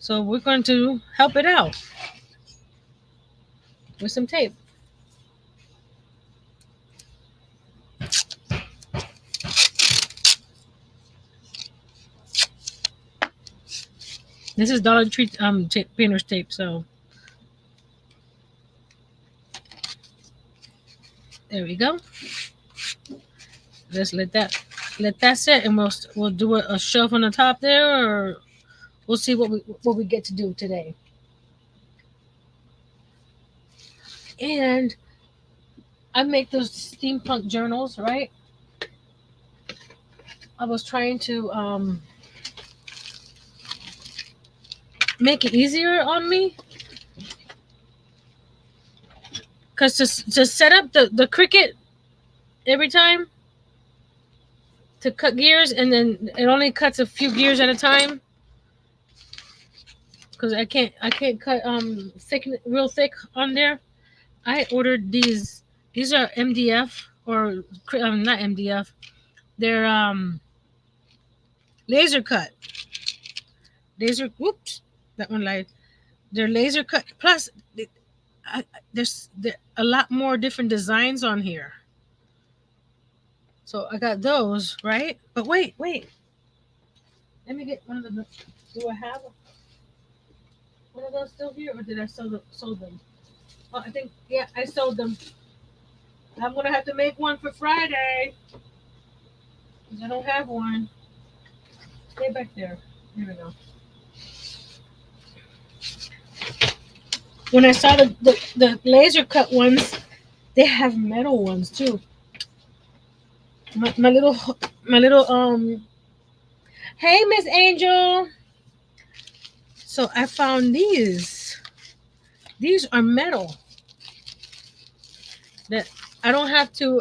S1: So we're going to help it out with some tape. This is Dollar Tree tape, painter's tape. So there we go. Let's let that set, and we'll do a shelf on the top there, or we'll see what we get to do today. And I make those steampunk journals, right? I was trying to make it easier on me, because to set up the Cricut every time to cut gears, and then it only cuts a few gears at a time, because I can't cut thick, real thick on there. I ordered these. These are MDF, or not MDF. They're laser cut. Whoops, that one lied. They're laser cut. Plus, there's a lot more different designs on here. So I got those, right? But wait. Let me get one of the. Do I have one of those still here, or did I sold them? Oh, I think, yeah, I sold them. I'm gonna have to make one for Friday, because I don't have one. Stay back there. Here we go. When I saw the laser cut ones, they have metal ones too. My little Hey, Miss Angel. So I found these. These are metal. That I don't have to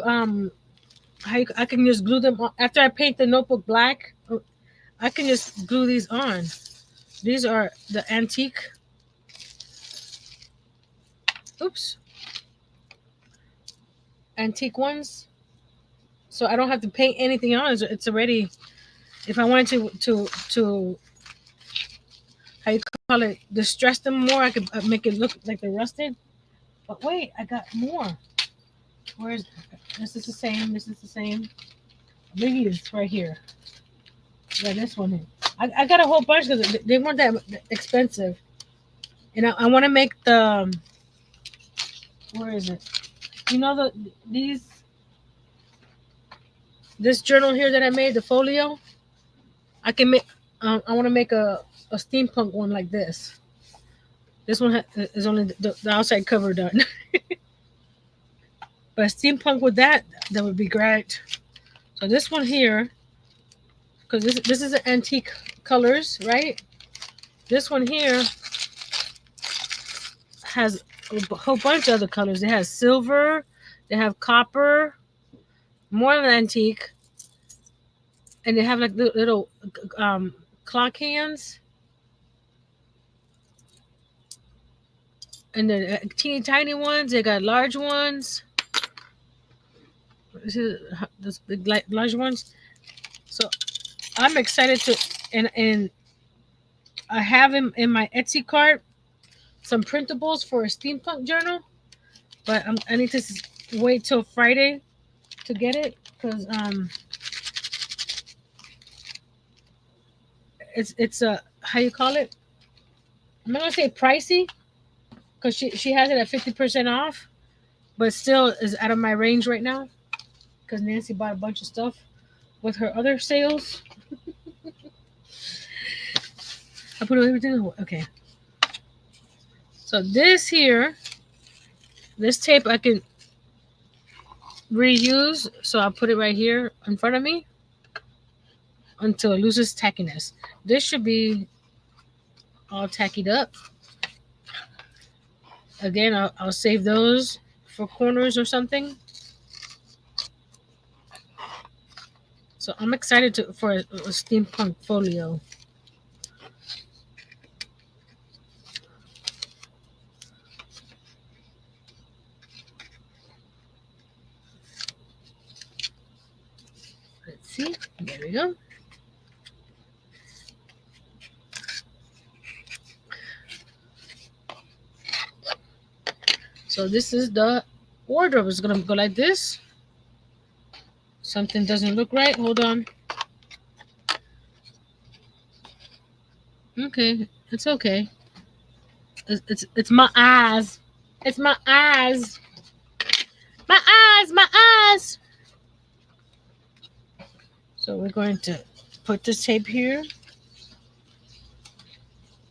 S1: I can just glue them on. After I paint the notebook black, I can just glue these on. These are the oops, antique ones. So I don't have to paint anything on. It's already. If I wanted to how you call it, distress them more, I could make it look like they're rusted. But wait, I got more. Where's this? Is the same. This is the same. These right here. Yeah, this one here. I got a whole bunch because they weren't that expensive, and I want to make the. Where is it? You know this journal here that I made, the folio. I can make. I want to make a steampunk one like this. This one is only the outside cover done. But steampunk with that would be great. So this one here, because this is an antique colors, right? This one here has a whole bunch of other colors. They have silver, they have copper, more than antique, and they have like little clock hands, and the teeny tiny ones. They got large ones. This is those big large ones. So I'm excited to and I have in my Etsy cart some printables for a steampunk journal, but I need to wait till Friday to get it, because it's a, how you call it? I'm not gonna say pricey, because she has it at 50% off, but still is out of my range right now, because Nancy bought a bunch of stuff with her other sales. I put everything okay. So this tape I can reuse, so I'll put it right here in front of me until it loses tackiness. This should be all tackied up. Again, I'll save those for corners or something. So I'm excited for a steampunk folio. Let's see. There we go. So this is the wardrobe. It's gonna go like this. Something doesn't look right. Hold on. Okay, it's okay. It's my eyes. It's my eyes. My eyes. My eyes. So we're going to put this tape here.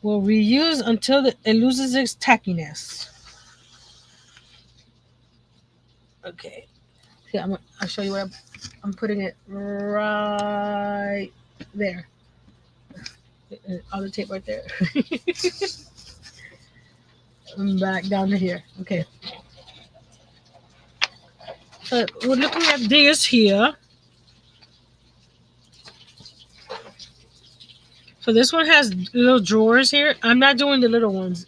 S1: We'll reuse until it loses its tackiness. Okay. Yeah, I'll show you where I'm putting it right there. All the tape right there. I'm back down to here. Okay. So we're looking at this here. So this one has little drawers here. I'm not doing the little ones.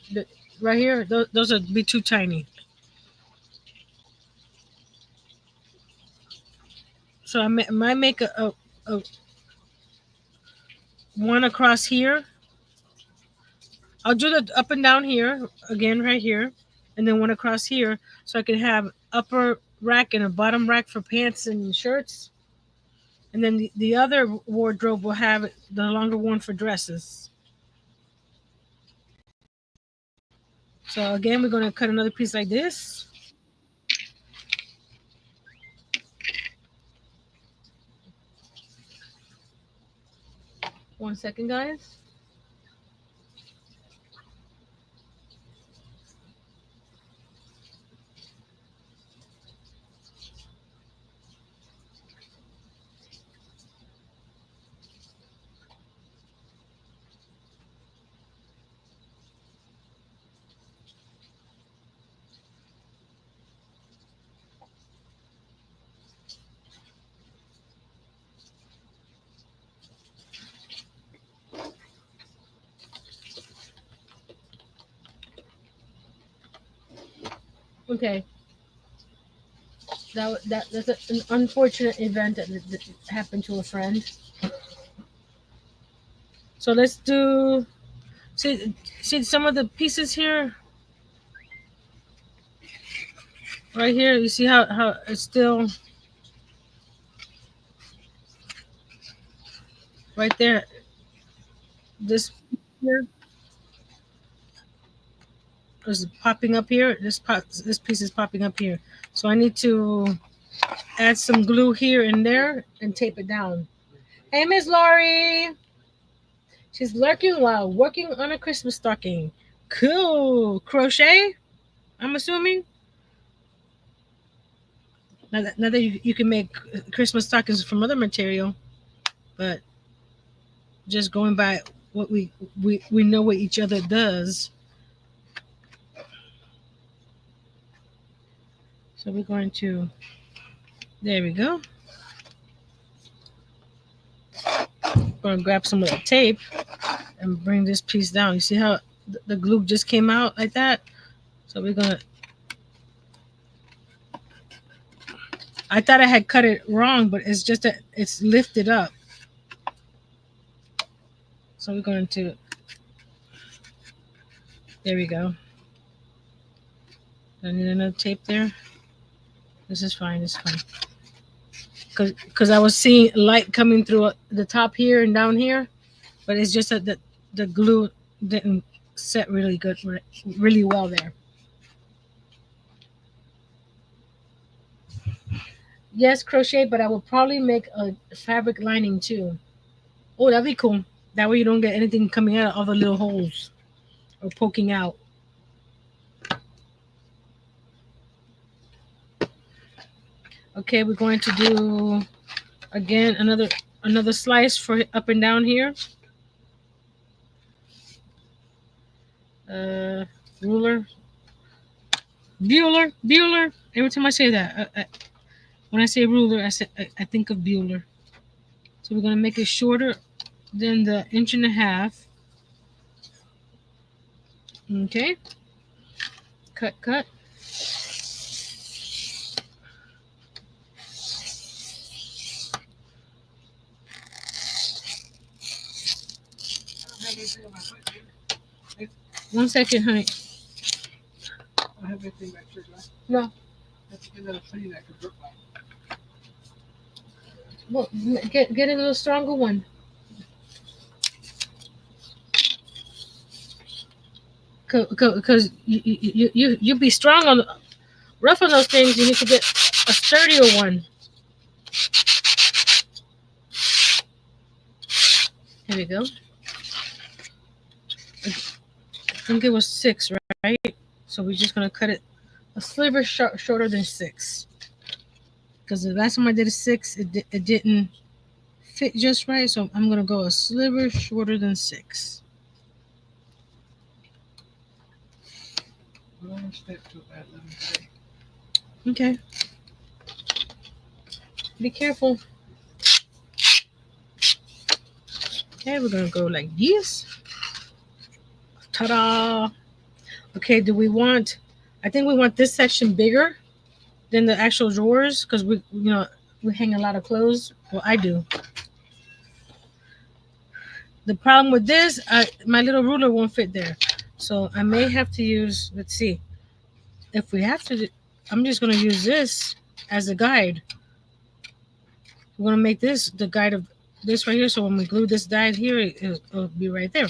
S1: Right here, those would be too tiny. So I might make a one across here. I'll do the up and down here again right here, and then one across here, so I can have upper rack and a bottom rack for pants and shirts, and then the other wardrobe will have the longer one for dresses. So again, we're going to cut another piece like this. One second, guys. Okay. That's an unfortunate event that happened to a friend. So let's do see some of the pieces here. Right here, you see how it's still right there. This here is popping up here. This piece is popping up here. So I need to add some glue here and there and tape it down. Hey, Miss Laurie. She's lurking while working on a Christmas stocking. Cool. Crochet, I'm assuming. Now that you can make Christmas stockings from other material, but just going by what we know what each other does. So we're going to, there we go. I'm going to grab some of the tape and bring this piece down. You see how the glue just came out like that? So we're going to, I thought I had cut it wrong, but it's just that it's lifted up. So we're going to, there we go. I need another tape there. This is fine. It's fine. Because I was seeing light coming through the top here and down here, but it's just that the glue didn't set really good, really well there. Yes, crochet, but I will probably make a fabric lining too. Oh, that'd be cool. That way you don't get anything coming out of all the little holes or poking out. Okay, we're going to do again another slice for up and down here. Ruler, Bueller. Every time I say that, when I say ruler, I think of Bueller. So we're gonna make it shorter than the inch and a half. Okay. Cut. One second, honey.
S2: I have anything back here, do I?
S1: No.
S2: I have to get another penny that I could rip mine.
S1: Well, get a little stronger one. Because you be strong on rough on those things. You need to get a sturdier one. Here we go. I think it was 6, right? So we're just gonna cut it a sliver shorter than 6. Because the last time I did a 6, it didn't fit just right. So I'm gonna go a sliver shorter than 6.
S2: I don't want to stay up too bad living today.
S1: Okay. Be careful. Okay, we're gonna go like this. Ta-da! Okay, do we want? I think we want this section bigger than the actual drawers because we hang a lot of clothes. Well, I do. The problem with this, my little ruler won't fit there, so I may have to use. Let's see, if we have to, I'm just gonna use this as a guide. We're gonna make this the guide of this right here. So when we glue this guide here, it'll be right there.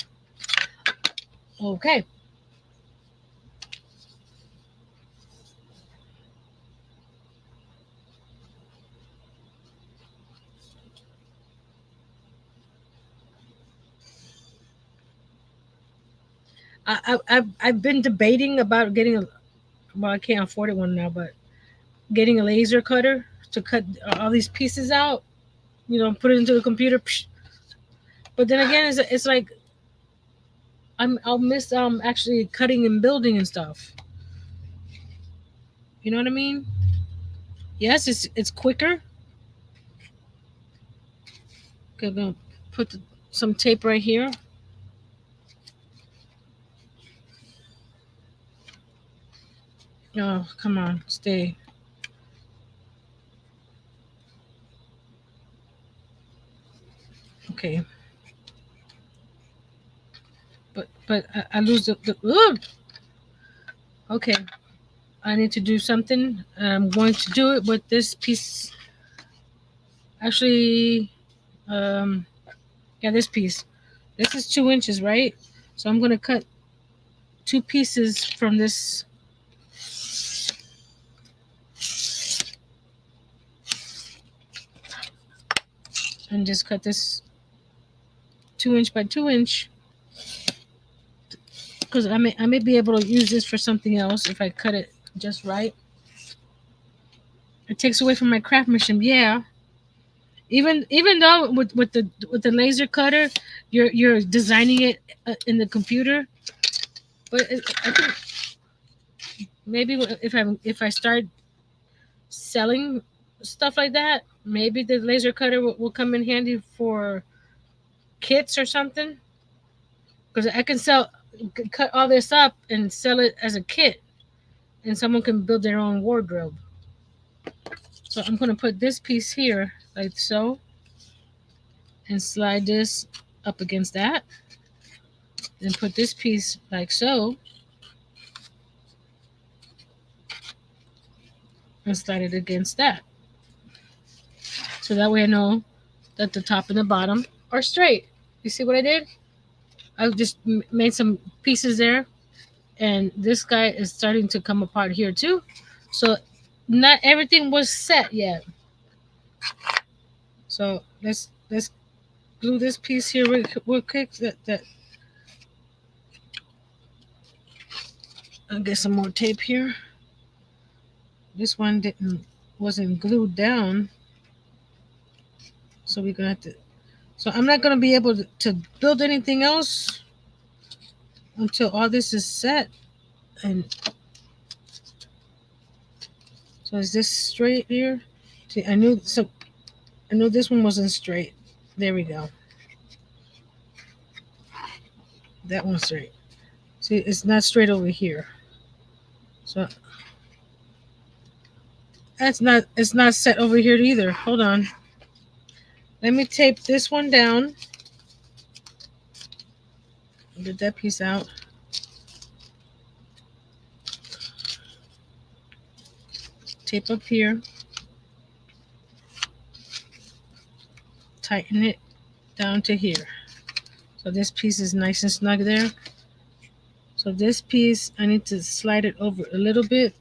S1: Okay. I've been debating about getting a. Well, I can't afford it one now, but getting a laser cutter to cut all these pieces out. Put it into the computer. But then again, it's like I'll miss actually cutting and building and stuff. You know what I mean? Yes, it's quicker. Okay, I'm gonna put some tape right here. Oh, come on, stay. Okay, but I lose the ugh! Okay, I need to do something. I'm going to do it with this piece. Actually, um, yeah, this piece. This is 2 inches, right? So I'm gonna cut 2 pieces from this. And just cut this 2 inch by 2 inch because I may be able to use this for something else if I cut it just right. It takes away from my craftsmanship, yeah. Even though with the laser cutter, you're designing it in the computer, but I think maybe if I start selling stuff like that, maybe the laser cutter will come in handy for kits or something because I can cut all this up and sell it as a kit, and someone can build their own wardrobe. So I'm going to put this piece here like so and slide this up against that. Then put this piece like so and slide it against that. So that way I know that the top and the bottom are straight. You see what I did? I just made some pieces there, and this guy is starting to come apart here too. So not everything was set yet. So let's glue this piece here real quick. That I'll get some more tape here. This one wasn't glued down, so we're gonna have to. So I'm not gonna be able to build anything else until all this is set. And so is this straight here? See, I knew this one wasn't straight. There we go. That one's straight. See, it's not straight over here. So it's not set over here either. Hold on. Let me tape this one down. Get that piece out. tape up here, tighten it down to here. So this piece is nice and snug there. So this piece, I need to slide it over a little bit.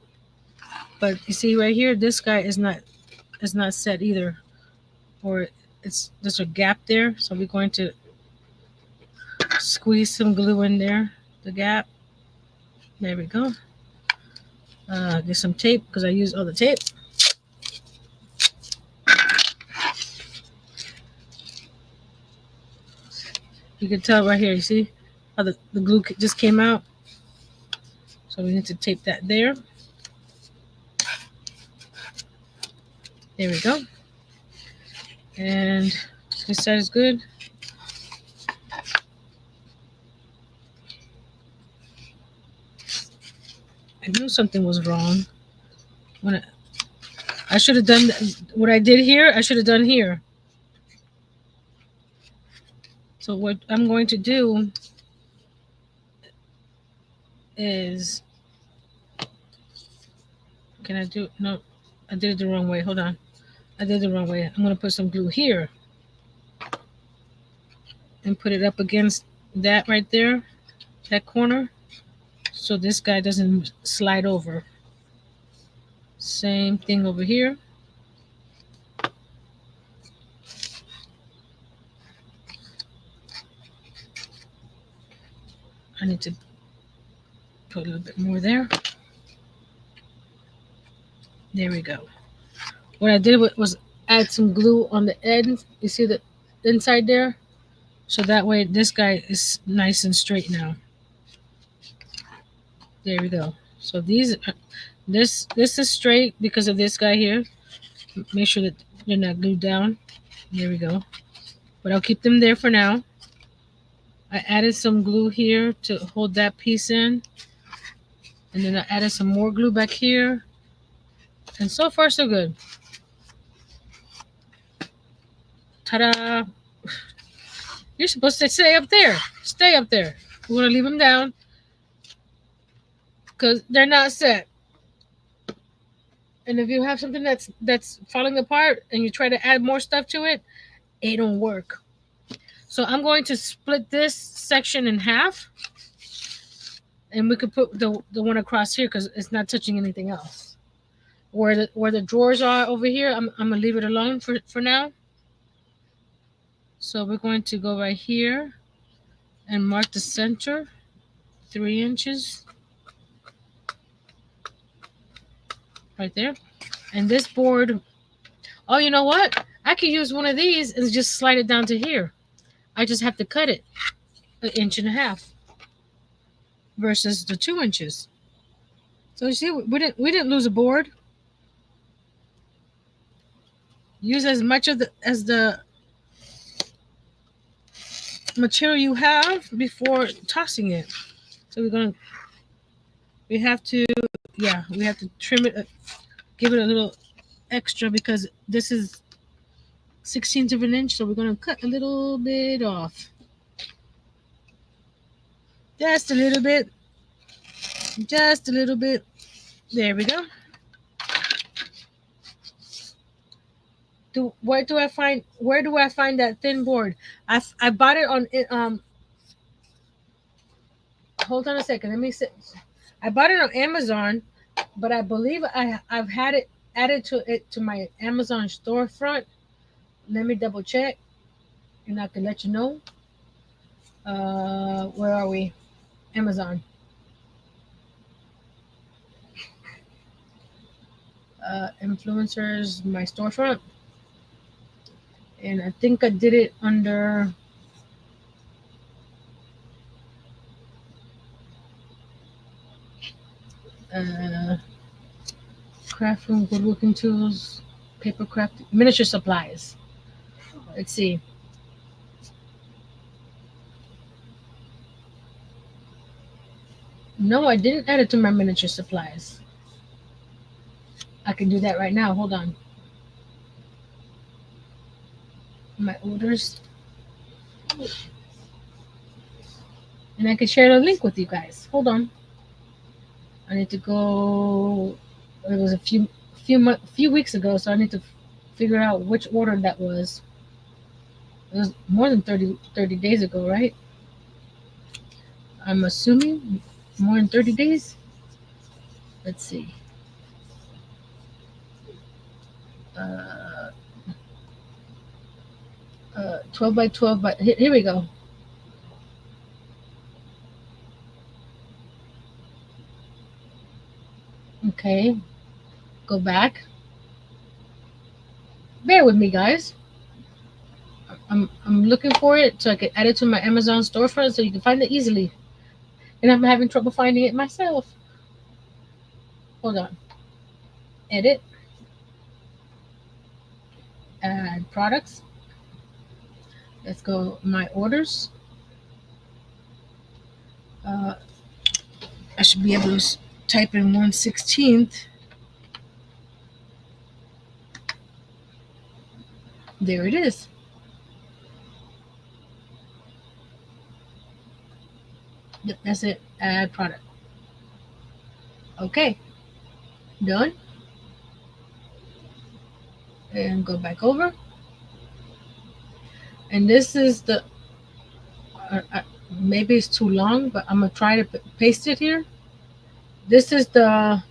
S1: But you see right here, this guy is not set either. Or there's a gap there. So we're going to squeeze some glue in there, the gap. There we go. Get some tape because I use all the tape. You can tell right here, you see how the glue just came out? So we need to tape that there. There we go. And this side is good. I knew something was wrong. When I should have done what I did here, I should have done here. So what I'm going to do is, can I do, no, I did it the wrong way. Hold on. I did it the wrong way. I'm going to put some glue here and put it up against that right there, that corner, so this guy doesn't slide over. Same thing over here. I need to put a little bit more there. There we go. What I did was add some glue on the end. You see the inside there? So that way this guy is nice and straight now. There we go. So this is straight because of this guy here. Make sure that they're not glued down. There we go. But I'll keep them there for now. I added some glue here to hold that piece in. And then I added some more glue back here. And so far, so good. Ta-da! You're supposed to stay up there. Stay up there. We're going to leave them down because they're not set. And if you have something that's falling apart and you try to add more stuff to it, it don't work. So I'm going to split this section in half. And we could put the one across here because it's not touching anything else. Where the drawers are over here, I'm going to leave it alone for now. So we're going to go right here and mark the center, 3 inches. Right there. And this board, oh, you know what? I could use one of these and just slide it down to here. I just have to cut it 1.5 inches versus the 2 inches. So you see, we didn't lose a board. Use as much of the material you have before tossing it. So we have to trim it, give it a little extra because this is 1/16 of an inch, so we're going to cut a little bit off. Just a little bit. Just a little bit. There we go. Where do I find that thin board? I bought it on hold on a second. Let me see. I bought it on Amazon, but I believe I've had it added to my Amazon storefront. Let me double check, and I can let you know. Where are we? Amazon. Influencers, my storefront. And I think I did it under craft room, woodworking tools, paper craft, miniature supplies. Let's see. No, I didn't add it to my miniature supplies. I can do that right now. Hold on. My orders. And I can share the link with you guys. Hold on. I need to go. It was a few weeks ago, so I need to figure out which order that was. It was more than 30 days ago, right? I'm assuming more than 30 days. Let's see. Uh, 12 by 12 by. Here we go. Okay, go back. Bear with me, guys. I'm looking for it so I can add it to my Amazon storefront so you can find it easily. And I'm having trouble finding it myself. Hold on. Edit. Add products. Let's go my orders. Uh, I should be able to type in 1/16. There it is. Yep, that's it. Add product. Okay, done. And go back over. And this is the, maybe it's too long, but I'm gonna try to paste it here. This is the,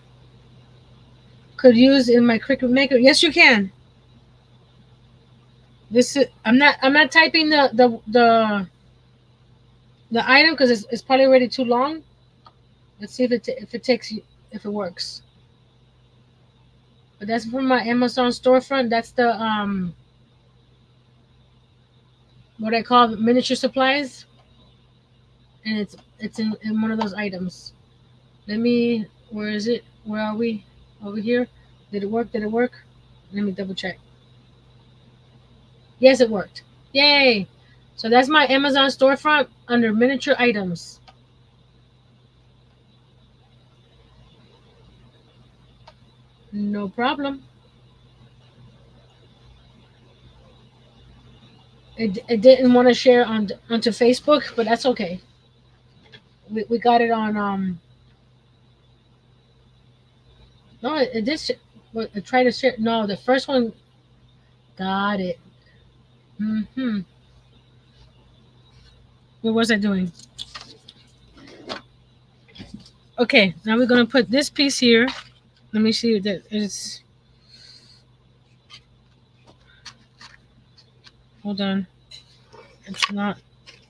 S1: could use in my Cricut Maker. Yes, you can. This is, I'm not typing the item because it's probably already too long. Let's see if it takes you, if it works. But that's from my Amazon storefront. That's the what I call miniature supplies, and it's in one of those items. Let me. Where is it? Where are we? Over here. Did it work? Did it work? Let me double check. Yes, it worked. Yay! So that's my Amazon storefront under miniature items. No problem. It didn't want to share onto Facebook, but that's okay. We got it on no, it did. It tried to share. No, the first one got it. Hmm. What was I doing? Okay, now we're gonna put this piece here. Let me see that it's. Hold on. It's not.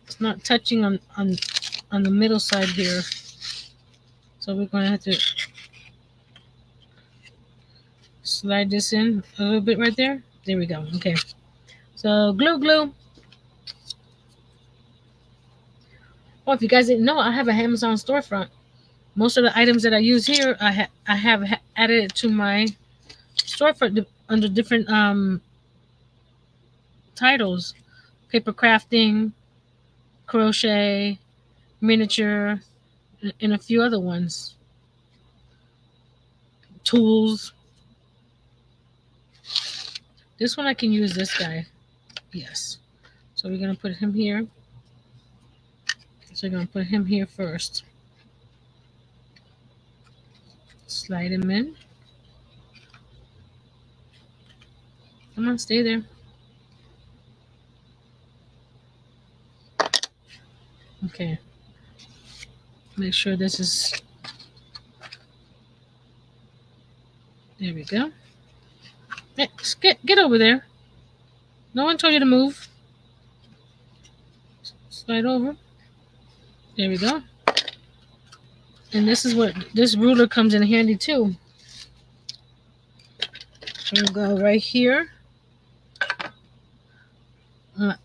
S1: It's not touching on the middle side here. So we're gonna have to slide this in a little bit right there. There we go. Okay. So glue. Oh, if you guys didn't know, I have a Amazon storefront. Most of the items that I use here, I have added it to my storefront under different titles: paper crafting, crochet, miniature, and a few other ones. Tools. This one I can use this guy. Yes. So we're gonna put him here. So we're gonna put him here first. Slide him in. Come on, stay there. Okay. Make sure this is. There we go. Hey, get over there. No one told you to move. Slide over. There we go. And this is what this ruler comes in handy too. We'll go right here.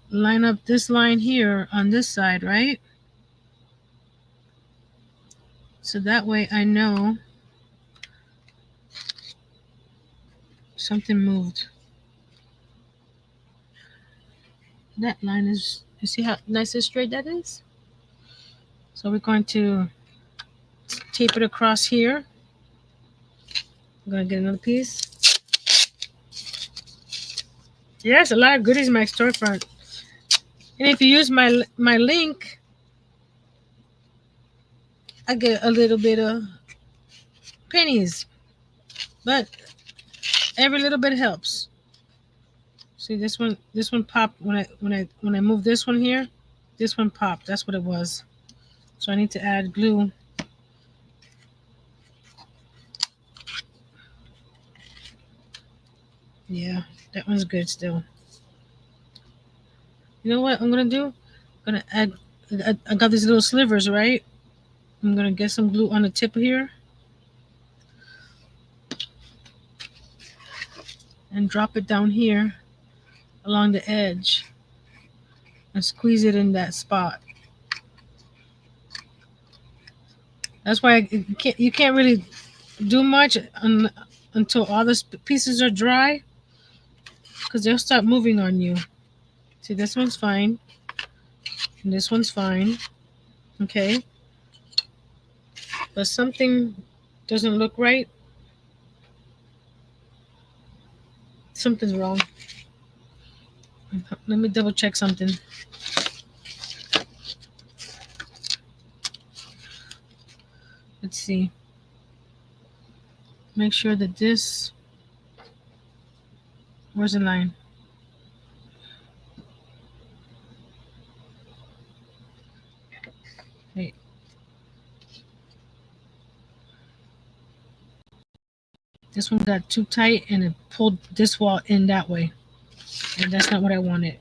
S1: Line up this line here on this side, right? So that way I know something moved. That line is, you see how nice and straight that is? So we're going to tape it across here. I'm going to get another piece. Yes, a lot of goodies in my storefront. And if you use my link, I get a little bit of pennies. But Every little bit helps. See this one popped when I moved this one here. This one popped. That's what it was. So I need to add glue. Yeah, that one's good still. You know what I'm gonna do? I'm gonna add. I got these little slivers, right? I'm gonna get some glue on the tip here and drop it down here along the edge and squeeze it in that spot. That's why you can't really do much until all the pieces are dry, because they'll start moving on you. See, this one's fine, and this one's fine. Okay, but something doesn't look right. Something's wrong. Let me double check something. Let's see. Make sure that this. Where's the line? Wait. This one got too tight and it pulled this wall in that way. And that's not what I wanted.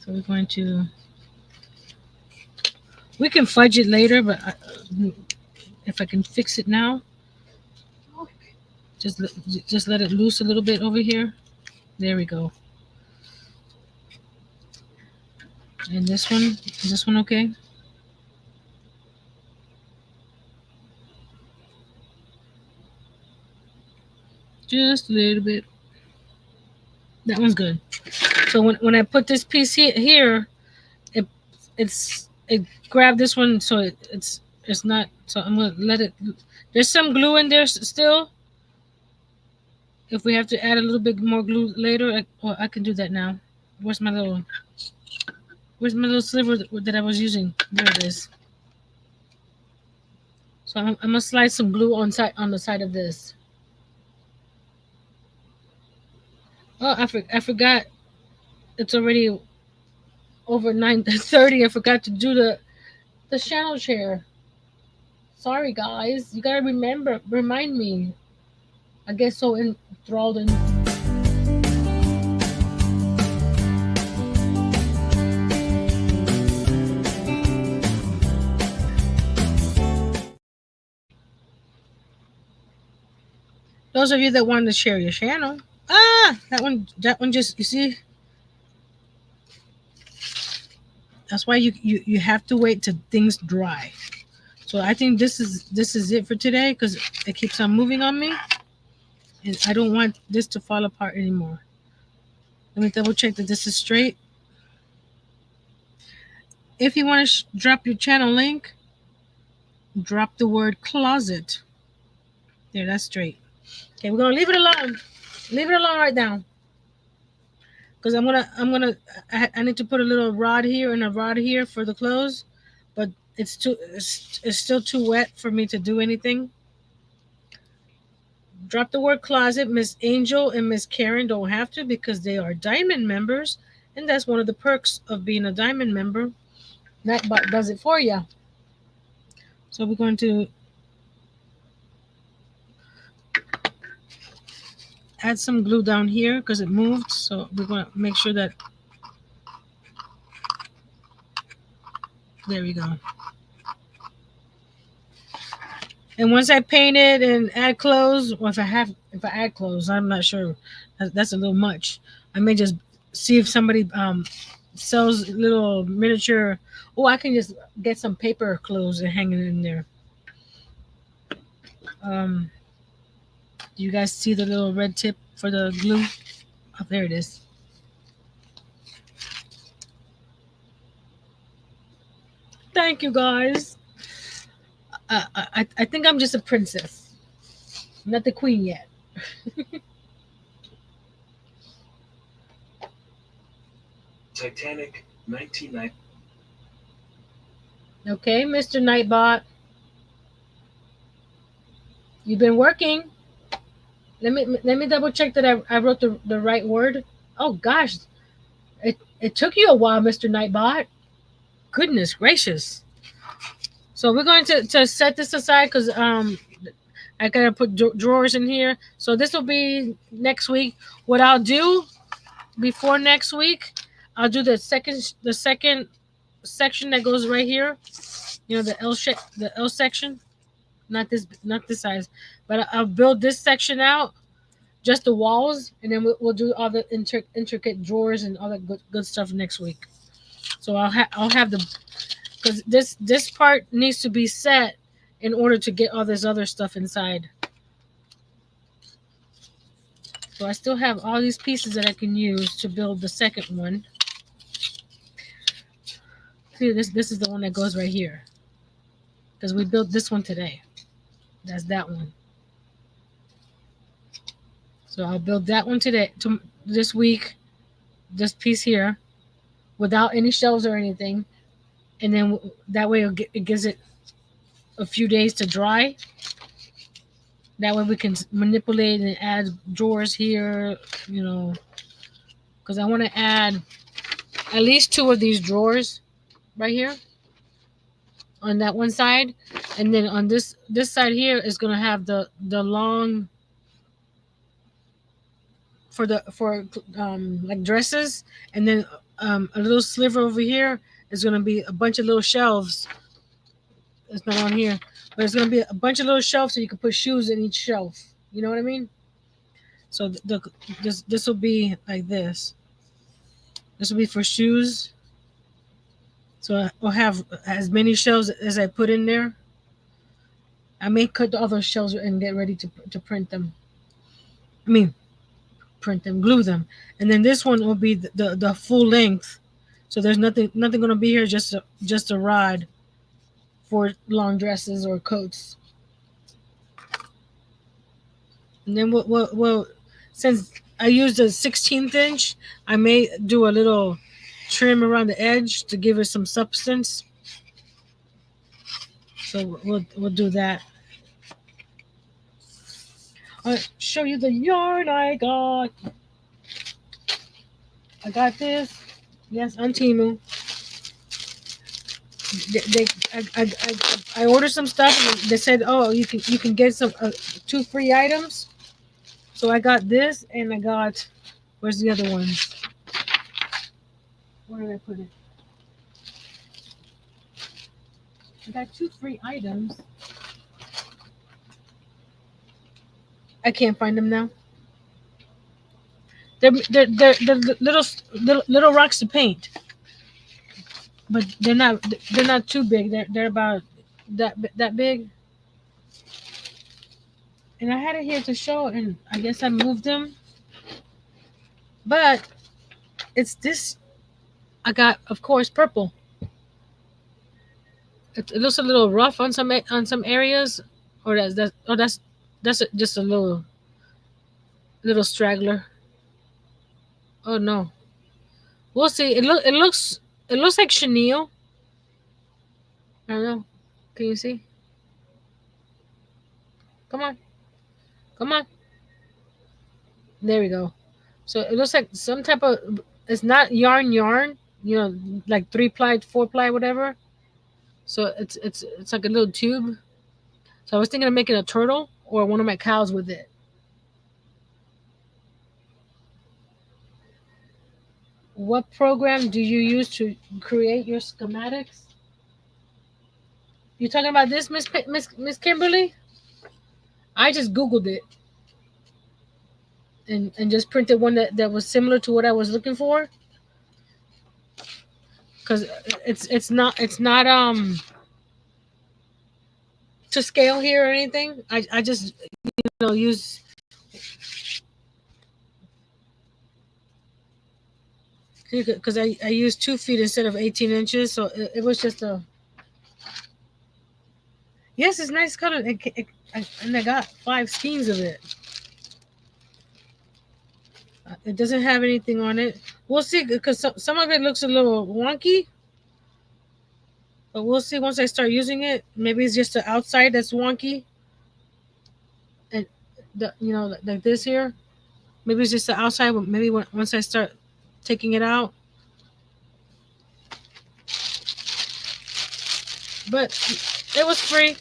S1: So we're going to. We can fudge it later, but if I can fix it now, just let it loose a little bit over here. There we go. And this one, is this one okay? Just a little bit. That one's good. So when I put this piece here, it grabbed this one, so it's not. So I'm gonna let it. There's some glue in there still. If we have to add a little bit more glue later, I can do that now. Where's my little sliver that I was using? There it is. So I'm gonna slide some glue on the side of this. Oh, I forgot. It's already over 9:30. I forgot to do the channel share. Sorry guys, you gotta remind me. I get so enthralled in. Those of you that want to share your channel. That one just, you see. That's why you have to wait till things dry. So I think this is it for today, because it keeps on moving on me, and I don't want this to fall apart anymore. Let me double check that this is straight. If you want to drop your channel link, drop the word closet. There, that's straight. Okay, we're gonna leave it alone. Leave it alone right now, because I need to put a little rod here and a rod here for the clothes, but it's still too wet for me to do anything. Drop the word closet. Miss Angel and Miss Karen don't have to, because they are diamond members, and that's one of the perks of being a diamond member. Nightbot does it for you. So we're going to add some glue down here because it moved. So we're going to make sure that. There we go. And once I paint it and add clothes, well, if I add clothes, I'm not sure. That's a little much. I may just see if somebody sells little miniature. Oh, I can just get some paper clothes and hang it in there. Do you guys see the little red tip for the glue? Oh, there it is. Thank you, guys. I think I'm just a princess, not the queen yet.
S3: Titanic, 1990.
S1: Okay, Mr. Nightbot. You've been working. Let me double check that I wrote the right word. Oh gosh, it took you a while, Mr. Nightbot. Goodness gracious. So we're going to set this aside because I gotta put drawers in here. So this will be next week. What I'll do before next week, I'll do the second section that goes right here. You know, the L section, not this size, but I'll build this section out, just the walls, and then we'll do all the intricate drawers and all that good stuff next week. So I'll have the because this part needs to be set in order to get all this other stuff inside. So I still have all these pieces that I can use to build the second one. See, this is the one that goes right here because we built this one today. That's that one. So I'll build that one today, this week, this piece here, without any shelves or anything, and then that way it gives it a few days to dry. That way we can manipulate and add drawers here, you know, because I want to add at least two of these drawers right here on that one side, and then on this side here is gonna have the long for like dresses, and then a little sliver over here is gonna be a bunch of little shelves. It's not on here, but it's gonna be a bunch of little shelves so you can put shoes in each shelf. You know what I mean? So this will be like this. This will be for shoes. So I'll have as many shelves as I put in there. I may cut all those shelves and get ready to print them. I mean, print them, glue them, and then this one will be the full length. So there's nothing gonna be here, just a rod for long dresses or coats. And then we'll since I used a 16th inch, I may do a little trim around the edge to give it some substance. So we'll do that. I'll show you the yarn I got. I got this. Yes, on Temu. I ordered some stuff and they said, oh, you can get some 2 free items. So I got this and I got, where's the other one? Where did I put it? I got 2 free items. I can't find them now. They're little rocks to paint, but they're not too big. They're about that big. And I had it here to show, and I guess I moved them. But it's this. I got, of course, purple. It looks a little rough on some areas, or just a little straggler. Oh no, we'll see. It looks like chenille. I don't know. Can you see? Come on, come on. There we go. So it looks like some type of. It's not yarn. You know, like 3-ply, 4-ply, whatever. So it's like a little tube. So I was thinking of making a turtle or one of my cows with it. What program do you use to create your schematics? You talking about this, Miss Kimberly? I just Googled it and just printed one that was similar to what I was looking for. Because it's not to scale here or anything. I just use because I used 2 feet instead of 18 inches, so it was just a. Yes, it's nice color, and I got 5 skeins of it. It doesn't have anything on it. We'll see, because some of it looks a little wonky, but we'll see once I start using it. Maybe it's just the outside that's wonky, and like this here. Maybe it's just the outside, but maybe once I start taking it out. But it was free,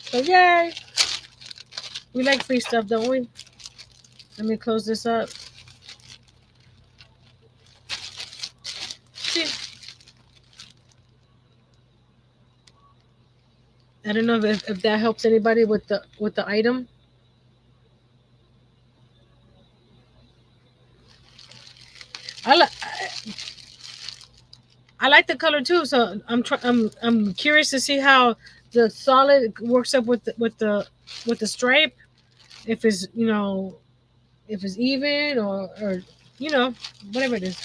S1: so yay! We like free stuff, don't we? Let me close this up. See, I don't know if that helps anybody with the item. I like I like the color too, so I'm curious to see how the solid works up with the stripe. If it's if it's even or you know whatever it is.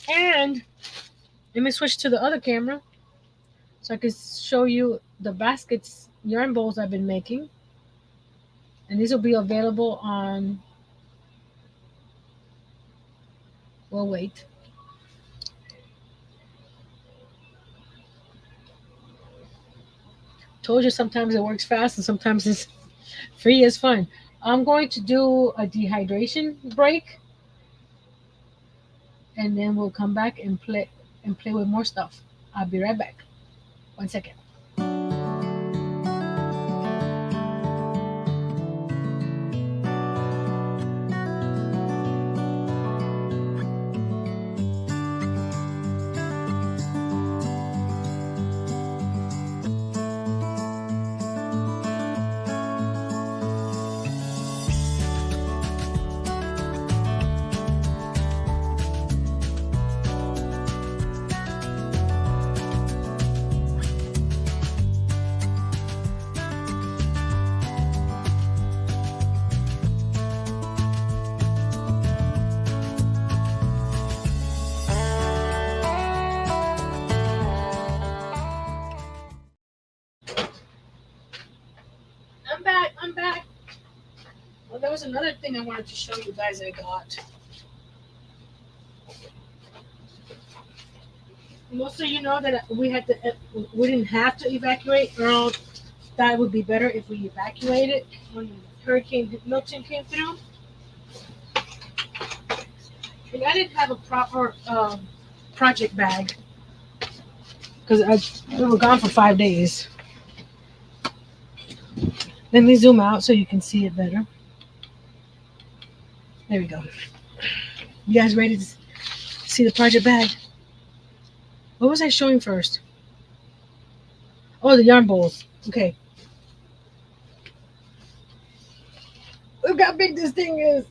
S1: And let me switch to the other camera so I can show you the baskets yarn bowls I've been making, and these will be available on. Well, wait. Told you sometimes it works fast and sometimes it's free is fun. I'm going to do a dehydration break and then we'll come back and play with more stuff. I'll be right back. 1 second. I'm back. I'm back. Well, there was another thing I wanted to show you guys I got. Most of you know that we didn't have to evacuate. Earl thought it would be better if we evacuated when Hurricane Milton came through. And I didn't have a proper project bag because we were gone for 5 days. Let me zoom out so you can see it better. There we go. You guys ready to see the project bag? What was I showing first? Oh, the yarn bowls. Okay. Look how big this thing is.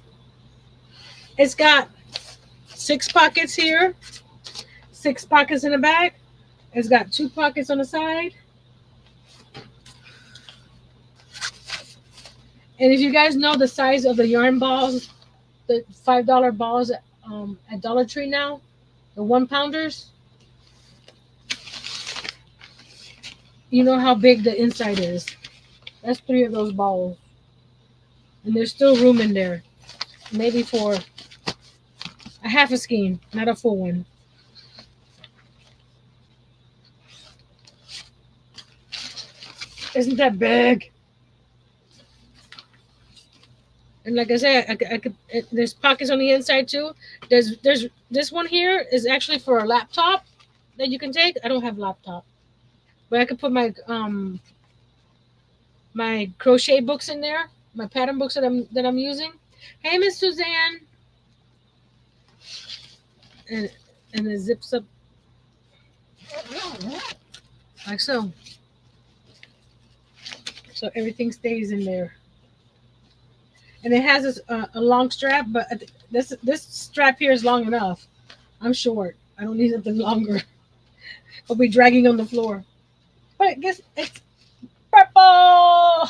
S1: It's got 6 pockets here, 6 pockets in the back. It's got 2 pockets on the side. And if you guys know the size of the yarn balls, the $5 balls at Dollar Tree now, the 1-pounders, you know how big the inside is. That's 3 of those balls. And there's still room in there. Maybe for a half a skein, not a full one. Isn't that big? And like I said, there's pockets on the inside too. There's this one here is actually for a laptop that you can take. I don't have a laptop, but I could put my crochet books in there, my pattern books that I'm using. Hey, Miss Suzanne. And it zips up like so. So everything stays in there. And it has a long strap, but this strap here is long enough. I'm short. I don't need something longer. I'll be dragging on the floor. But I guess it's purple.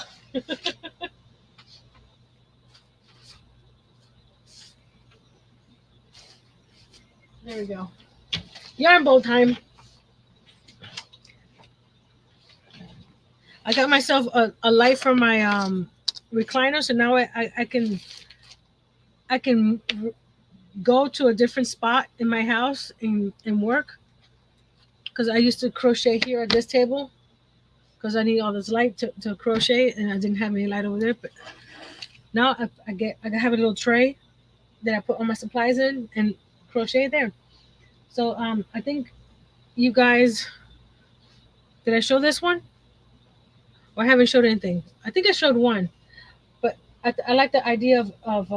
S1: There we go. Yarn bowl time. I got myself a light for my recliner, so now I can go to a different spot in my house and work, because I used to crochet here at this table because I need all this light to crochet, and I didn't have any light over there. But Now I have a little tray that I put all my supplies in and crochet there. So I think you guys, did I show this one? Or I haven't showed anything. I think I showed one, but I like the idea of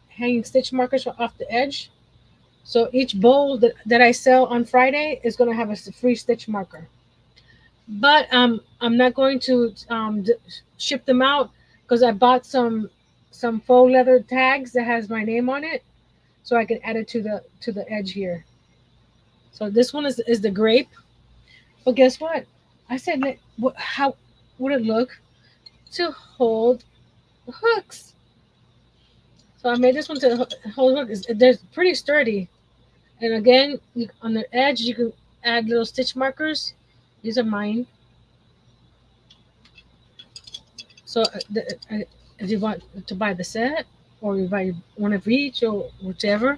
S1: hanging stitch markers off the edge. So each bowl that I sell on Friday is going to have a free stitch marker. But I'm not going to ship them out because I bought some faux leather tags that has my name on it, so I can add it to the edge here. So this one is the grape. But guess what? I said, how would it look to hold hooks? So I made this one to hold hooks. They're pretty sturdy. And again, on the edge, you can add little stitch markers. These are mine. So if you want to buy the set, or you buy one of each, or whichever,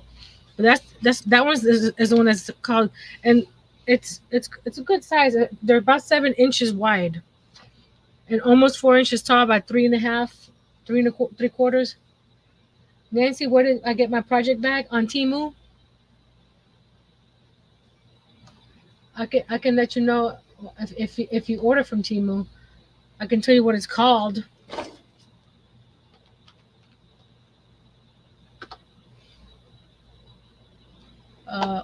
S1: but that one is the one that's called, and it's a good size. They're about 7 inches wide and almost 4 inches tall by 3.5, 3 3/4. Nancy, where did I get my project bag on Temu? I can let you know if you order from Temu. I can tell you what it's called.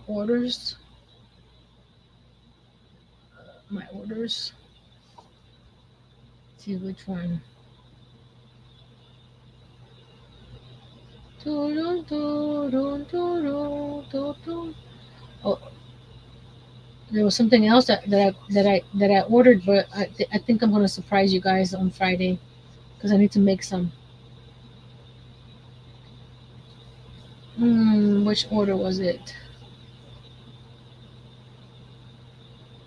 S1: Orders, my orders. See which one. Oh, there was something else that I ordered, but I think I'm gonna surprise you guys on Friday because I need to make some. Which order was it?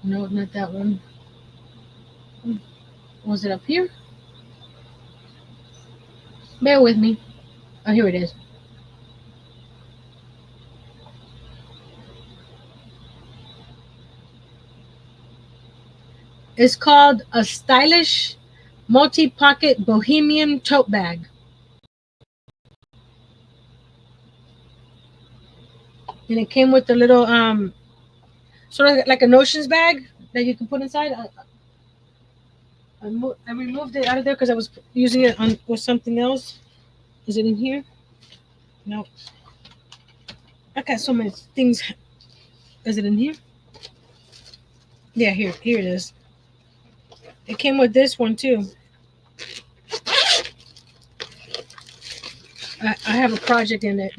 S1: No, not that one. Was it up here? Bear with me. Oh, here it is. It's called a stylish multi-pocket bohemian tote bag, and it came with a little sort of like a notions bag that you can put inside. I removed it out of there because I was using it on with something else. Is it in here? No. I got so many things. Is it in here? Yeah, here it is. It came with this one too. I have a project in it.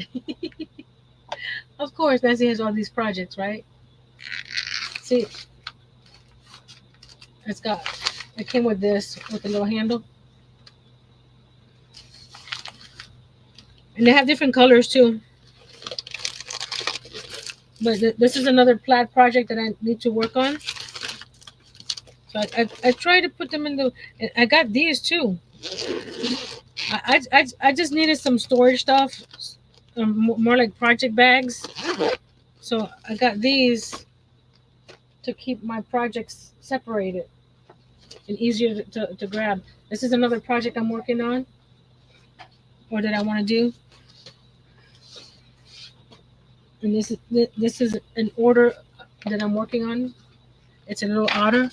S1: Of course, Nancy has all these projects, right? See, it's got. It came with this with a little handle, and they have different colors too. But this is another plaid project that I need to work on. So I try to put them in the. I got these too. I just needed some storage stuff, more like project bags. So I got these to keep my projects separated and easier to grab. This is another project I'm working on, or that I want to do. And this is an order that I'm working on. It's a little otter.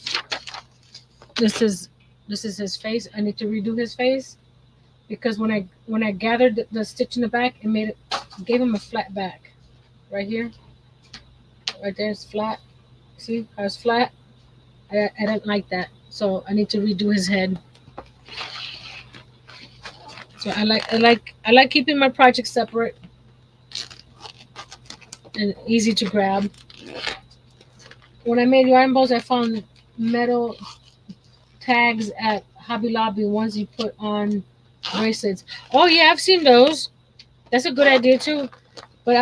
S1: This is this is his face. I need to redo his face because when I gathered the stitch in the back, it gave him a flat back. Right here, right there, it's flat. See how it's flat? I don't like that, so I need to redo his head. So I like keeping my projects separate and easy to grab. When I made yarn bows, I found metal tags at Hobby Lobby, ones you put on bracelets. Oh yeah, I've seen those. That's a good idea too. But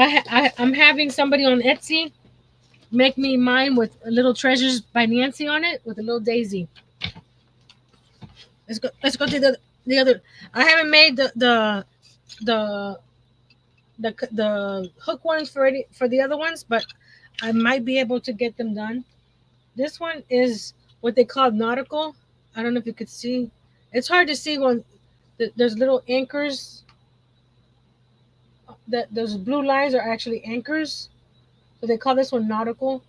S1: I'm having somebody on Etsy make me mine with little treasures by Nancy on it with a little daisy. Let's go to the other. I haven't made the the hook ones for the other ones, but I might be able to get them done. This one is what they call nautical. I don't know if you could see. It's hard to see There's little anchors. That those blue lines are actually anchors. So they call this one nautical.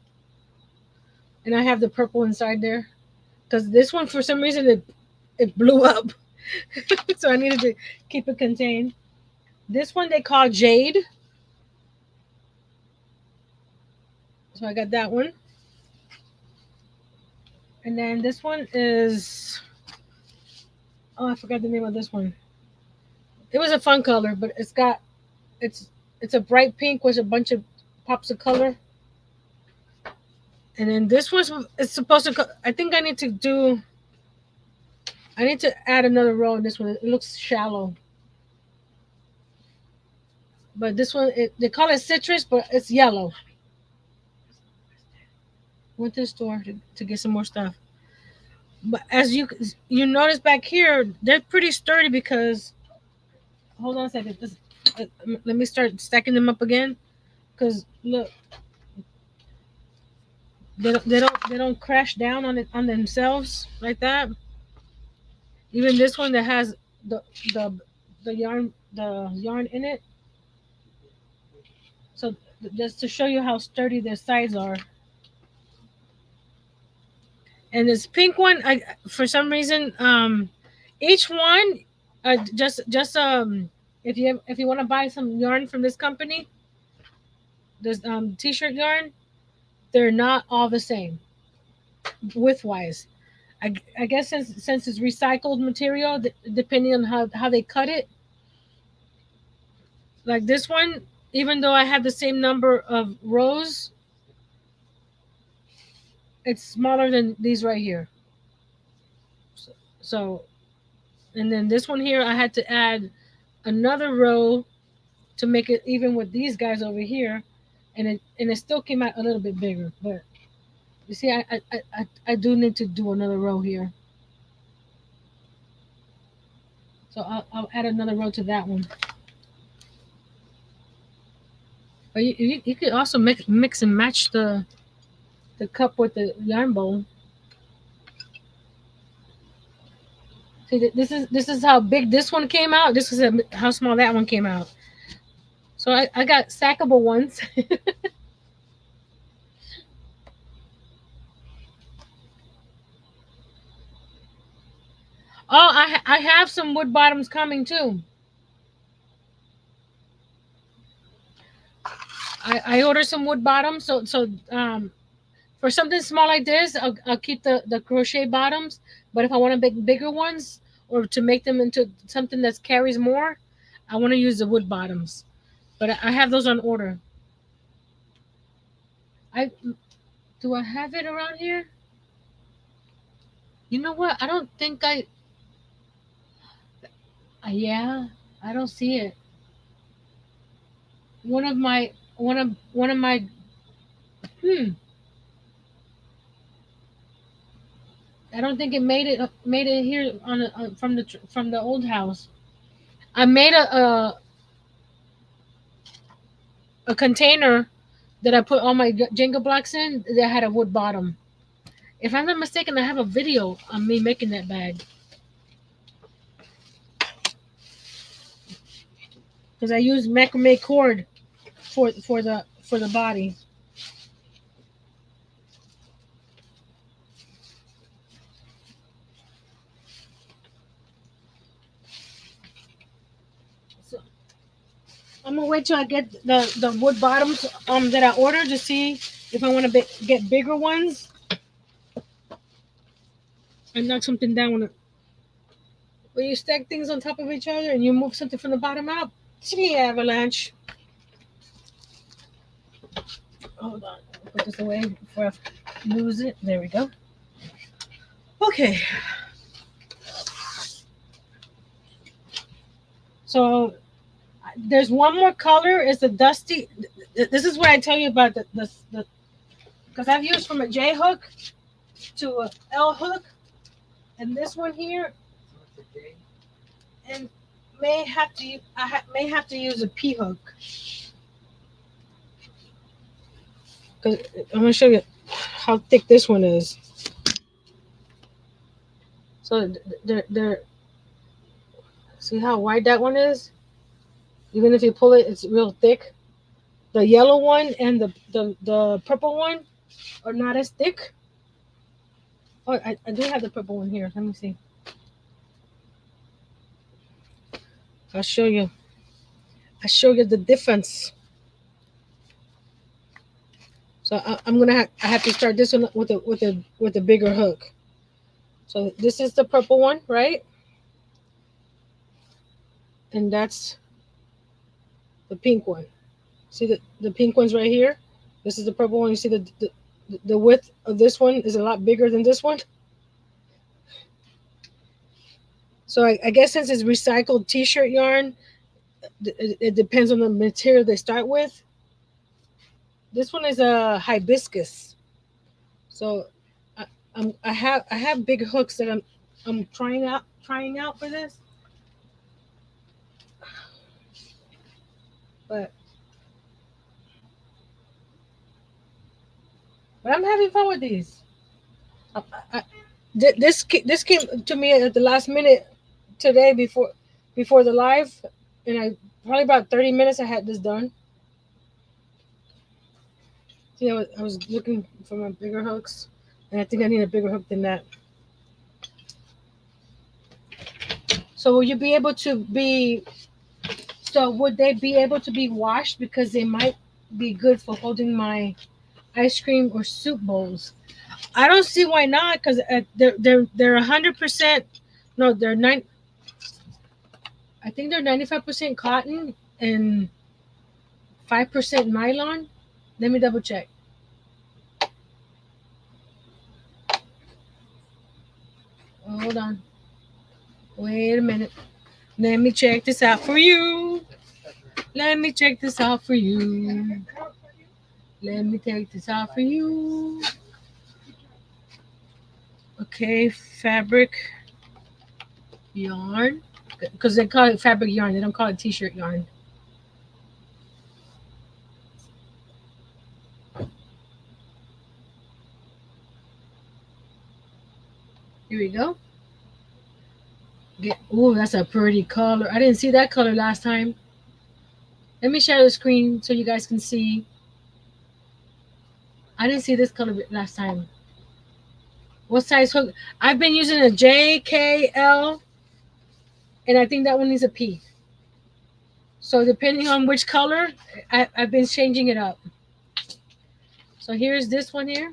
S1: And I have the purple inside there because this one for some reason it blew up. So I needed to keep it contained. This one they call jade. So I got that one. And then this one is, oh, I forgot the name of this one. It was a fun color, but it's it's a bright pink with a bunch of pops of color. And then this was it's supposed to. I think I need to do. I need to add another row in this one. It looks shallow, but this one they call it citrus, but it's yellow. Went to the store to get some more stuff. But as you notice back here, they're pretty sturdy because hold on a second. Let me start stacking them up again. Cause look, they don't crash down on it on themselves like that. Even this one that has the the the yarn in it. So just to show you how sturdy their sides are. And this pink one, I for some reason, each one, just if you want to buy some yarn from this company, this t-shirt yarn, they're not all the same width wise. I guess since it's recycled material, depending on how they cut it, like this one, even though I have the same number of rows, it's smaller than these right here. So, and then this one here, I had to add another row to make it even with these guys over here, and it still came out a little bit bigger. But you see, I do need to do another row here, so I'll add another row to that one. But you could also mix and match the cup with the yarn bowl. See, this is how big this one came out. This is how small that one came out. So I got stackable ones. Oh, I have some wood bottoms coming too. I ordered some wood bottoms. So for something small like this, I'll keep the crochet bottoms. But if I want to make bigger ones or to make them into something that carries more, I want to use the wood bottoms. But I have those on order. I do I have it around here? You know what? I don't think yeah, I don't see it. One of my hmm. I don't think it made it here from the old house. I made a container that I put all my Jenga blocks in that had a wood bottom. If I'm not mistaken, I have a video of me making that bag because I used macrame cord for the body. So I'm gonna wait till I get the wood bottoms that I ordered to see if I want to get bigger ones and knock something down when you stack things on top of each other and you move something from the bottom up. See avalanche. Hold on, put this away before I lose it. There we go. Okay, so there's one more color. It's a dusty. This is what I tell you about the because I've used from a J hook to a L hook, and this one here, and may have to use a P hook because I'm gonna show you how thick this one is. So they're See how wide that one is? Even if you pull it, it's real thick. The yellow one and the purple one are not as thick. Oh, I do have the purple one here. Let me see. I'll show you. I'll show you the difference. So I'm gonna I have to start this one with a bigger hook. So this is the purple one, right? And that's the pink one. See the pink one's right here. This is the purple one. You see the width of this one is a lot bigger than this one. So I guess since it's recycled T-shirt yarn, it depends on the material they start with. This one is a hibiscus. So I, I have big hooks that I'm trying out for this, but but I'm having fun with these. I, I, this came to me at the last minute today before the live, and I probably about 30 minutes I had this done. You know, I was looking for my bigger hooks, and I think I need a bigger hook than that. So will you be able to be? So would they be able to be washed because they might be good for holding my ice cream or soup bowls? I don't see why not because they're 100%. No, they're nine. I think they're 95% cotton and 5% nylon. Let me double check. Hold on. Wait a minute. Let me check this out for you. Let me check this out for you. Let me take this out for you. Okay, fabric yarn. Because they call it fabric yarn. They don't call it t-shirt yarn. Here we go. Oh, that's a pretty color. I didn't see that color last time. Let me share the screen so you guys can see. I didn't see this color last time. What size hook? I've been using a J, K, L, and I think that one needs a P. So depending on which color, I've been changing it up. So here's this one here.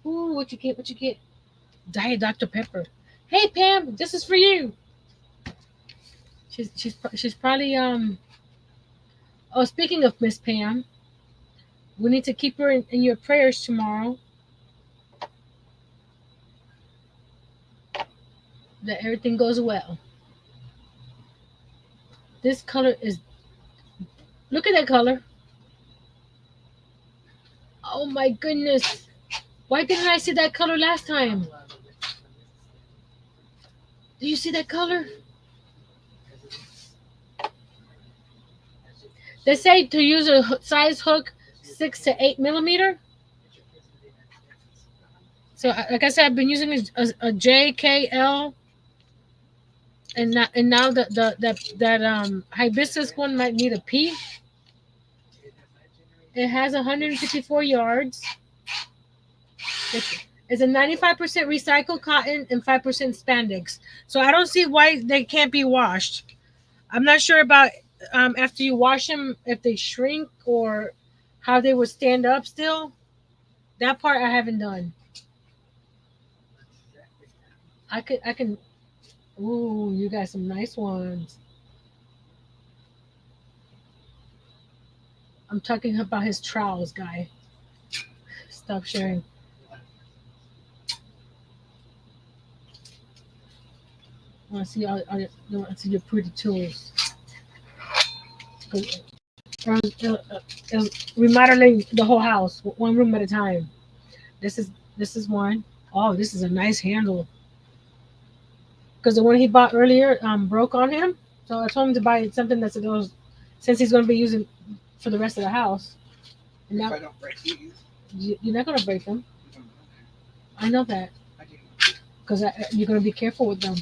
S1: Ooh, what you get? What you get? Diet Dr. Pepper. Hey Pam, this is for you. She's probably Oh, speaking of Miss Pam, we need to keep her in your prayers tomorrow. That everything goes well. This color is. Look at that color. Oh my goodness. Why didn't I see that color last time? Do you see that color? They say to use a size hook 6 to 8 millimeter. So, like I said, I've been using a J, K, L, and now that hibiscus one might need a P. It has 154 yards. It's a 95% recycled cotton and 5% spandex. So I don't see why they can't be washed. I'm not sure about after you wash them if they shrink or how they would stand up still. That part I haven't done. I can. Ooh, you got some nice ones. I'm talking about his trowels, guy. Stop sharing. I want to see want to see your pretty tools. Remodeling the whole house, one room at a time. This is one. Oh, this is a nice handle. Because the one he bought earlier broke on him. So I told him to buy something that's those since he's going to be using for the rest of the house. And
S2: If
S1: now
S2: I don't break these,
S1: you're not going to break them.
S2: you don't know
S1: I know that
S2: that. I do.
S1: because you're going to be careful with them.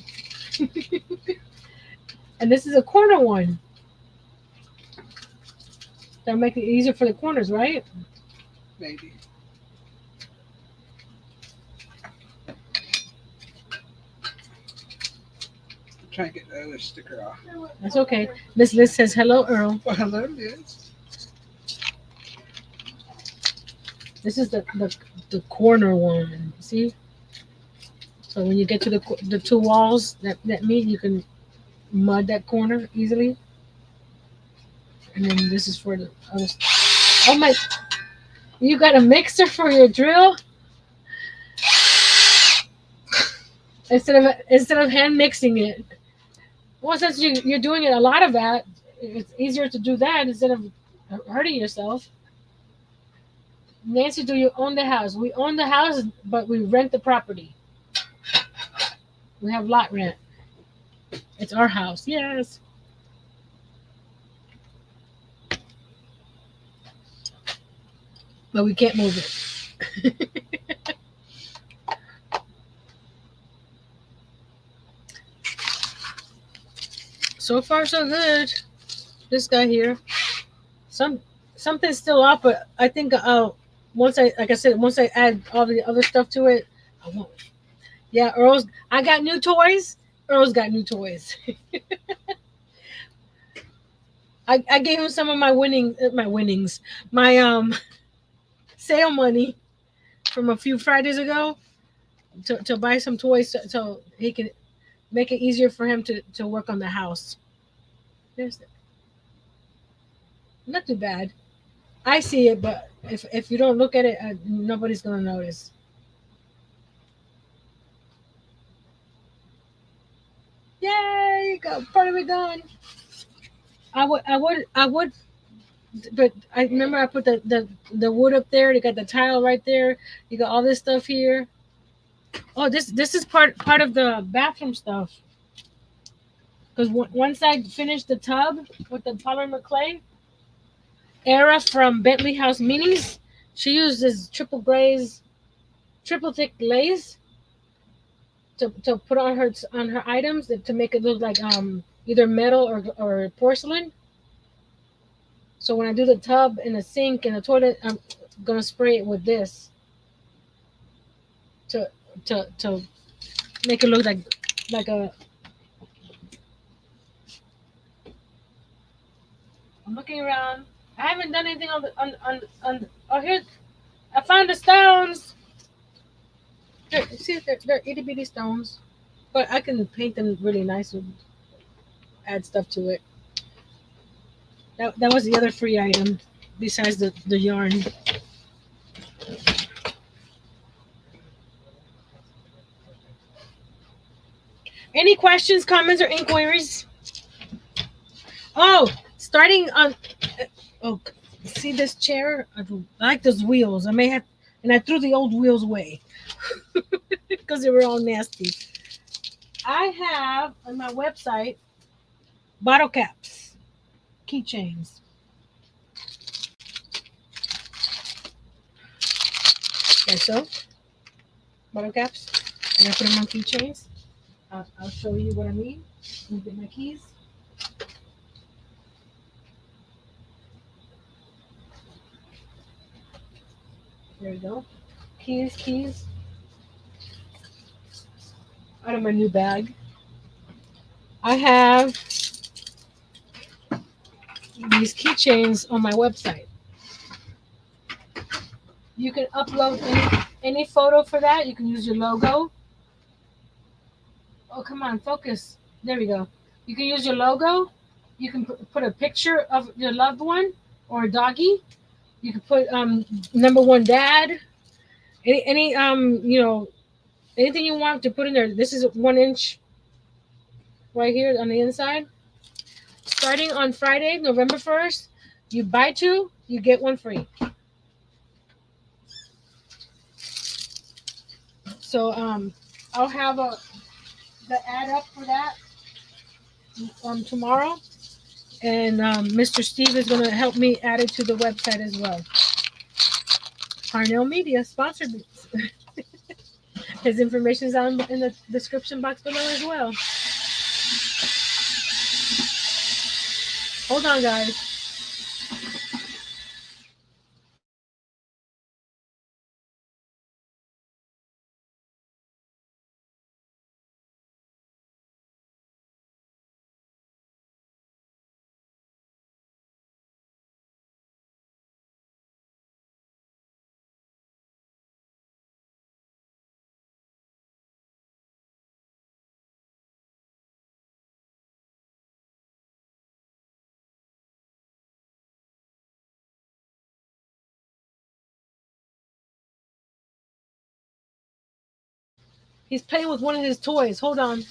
S1: And this is a corner one. That'll make it easier for the corners, right?
S2: Maybe. Try and get the other sticker off.
S1: That's okay. Miss Liz says, hello, Earl.
S2: Well, hello, Liz.
S1: This is the corner one. See? So when you get to the two walls that meet, you can mud that corner easily. And then this is for the other. Oh my! You got a mixer for your drill instead of hand mixing it. Well, since you're doing it a lot of that, it's easier to do that instead of hurting yourself. Nancy, do you own the house? We own the house, but we rent the property. We have lot rent. It's our house. Yes. But we can't move it. So far, so good. This guy here. Something's still off, but I think once I add all the other stuff to it, I won't. Yeah, Earl's. I got new toys. Earl's got new toys. I gave him some of my winnings, my sale money from a few Fridays ago to buy some toys so he can make it easier for him to work on the house. There's not too bad. I see it, but if you don't look at it, nobody's gonna notice. Yay! Got part of it done. I would, but I remember I put the wood up there. You got the tile right there. You got all this stuff here. Oh, this is part of the bathroom stuff. Because once I finished the tub with the polymer clay, Era from Bentley House Minis, she uses triple thick glaze to put on her items to make it look like either metal or porcelain. So when I do the tub and the sink and the toilet, I'm gonna spray it with this to to make it look like a. I'm looking around. I haven't done anything on the on. Oh, here I found the stones. See, they're itty bitty stones, but I can paint them really nice and add stuff to it. That was the other free item besides the yarn. Any questions, comments, or inquiries? Oh, starting on. Oh, see this chair? I like those wheels. I may have, and I threw the old wheels away because they were all nasty. I have on my website bottle caps, keychains. Okay, so bottle caps, and I put them on keychains. I'll show you what I mean. Let me get my keys. There we go. Keys. Out of my new bag. I have these keychains on my website. You can upload any photo for that. You can use your logo. Oh, come on, focus. There we go. You can use your logo. You can put a picture of your loved one or a doggy. You can put number one dad. Any anything you want to put in there. This is 1 inch right here on the inside. Starting on Friday, November 1st, you buy two, you get one free. So I'll have the ad up for that tomorrow, and Mr. Steve is going to help me add it to the website as well. Parnell Media sponsored me. His information is in the description box below as well. Hold on, guys. He's playing with one of his toys. Hold on.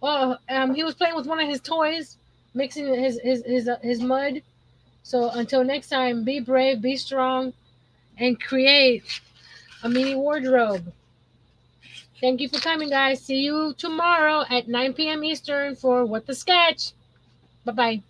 S1: Oh, he was playing with one of his toys, mixing his mud. So until next time, be brave, be strong, and create a mini wardrobe. Thank you for coming, guys. See you tomorrow at 9 p.m. Eastern for What the Sketch. Bye bye.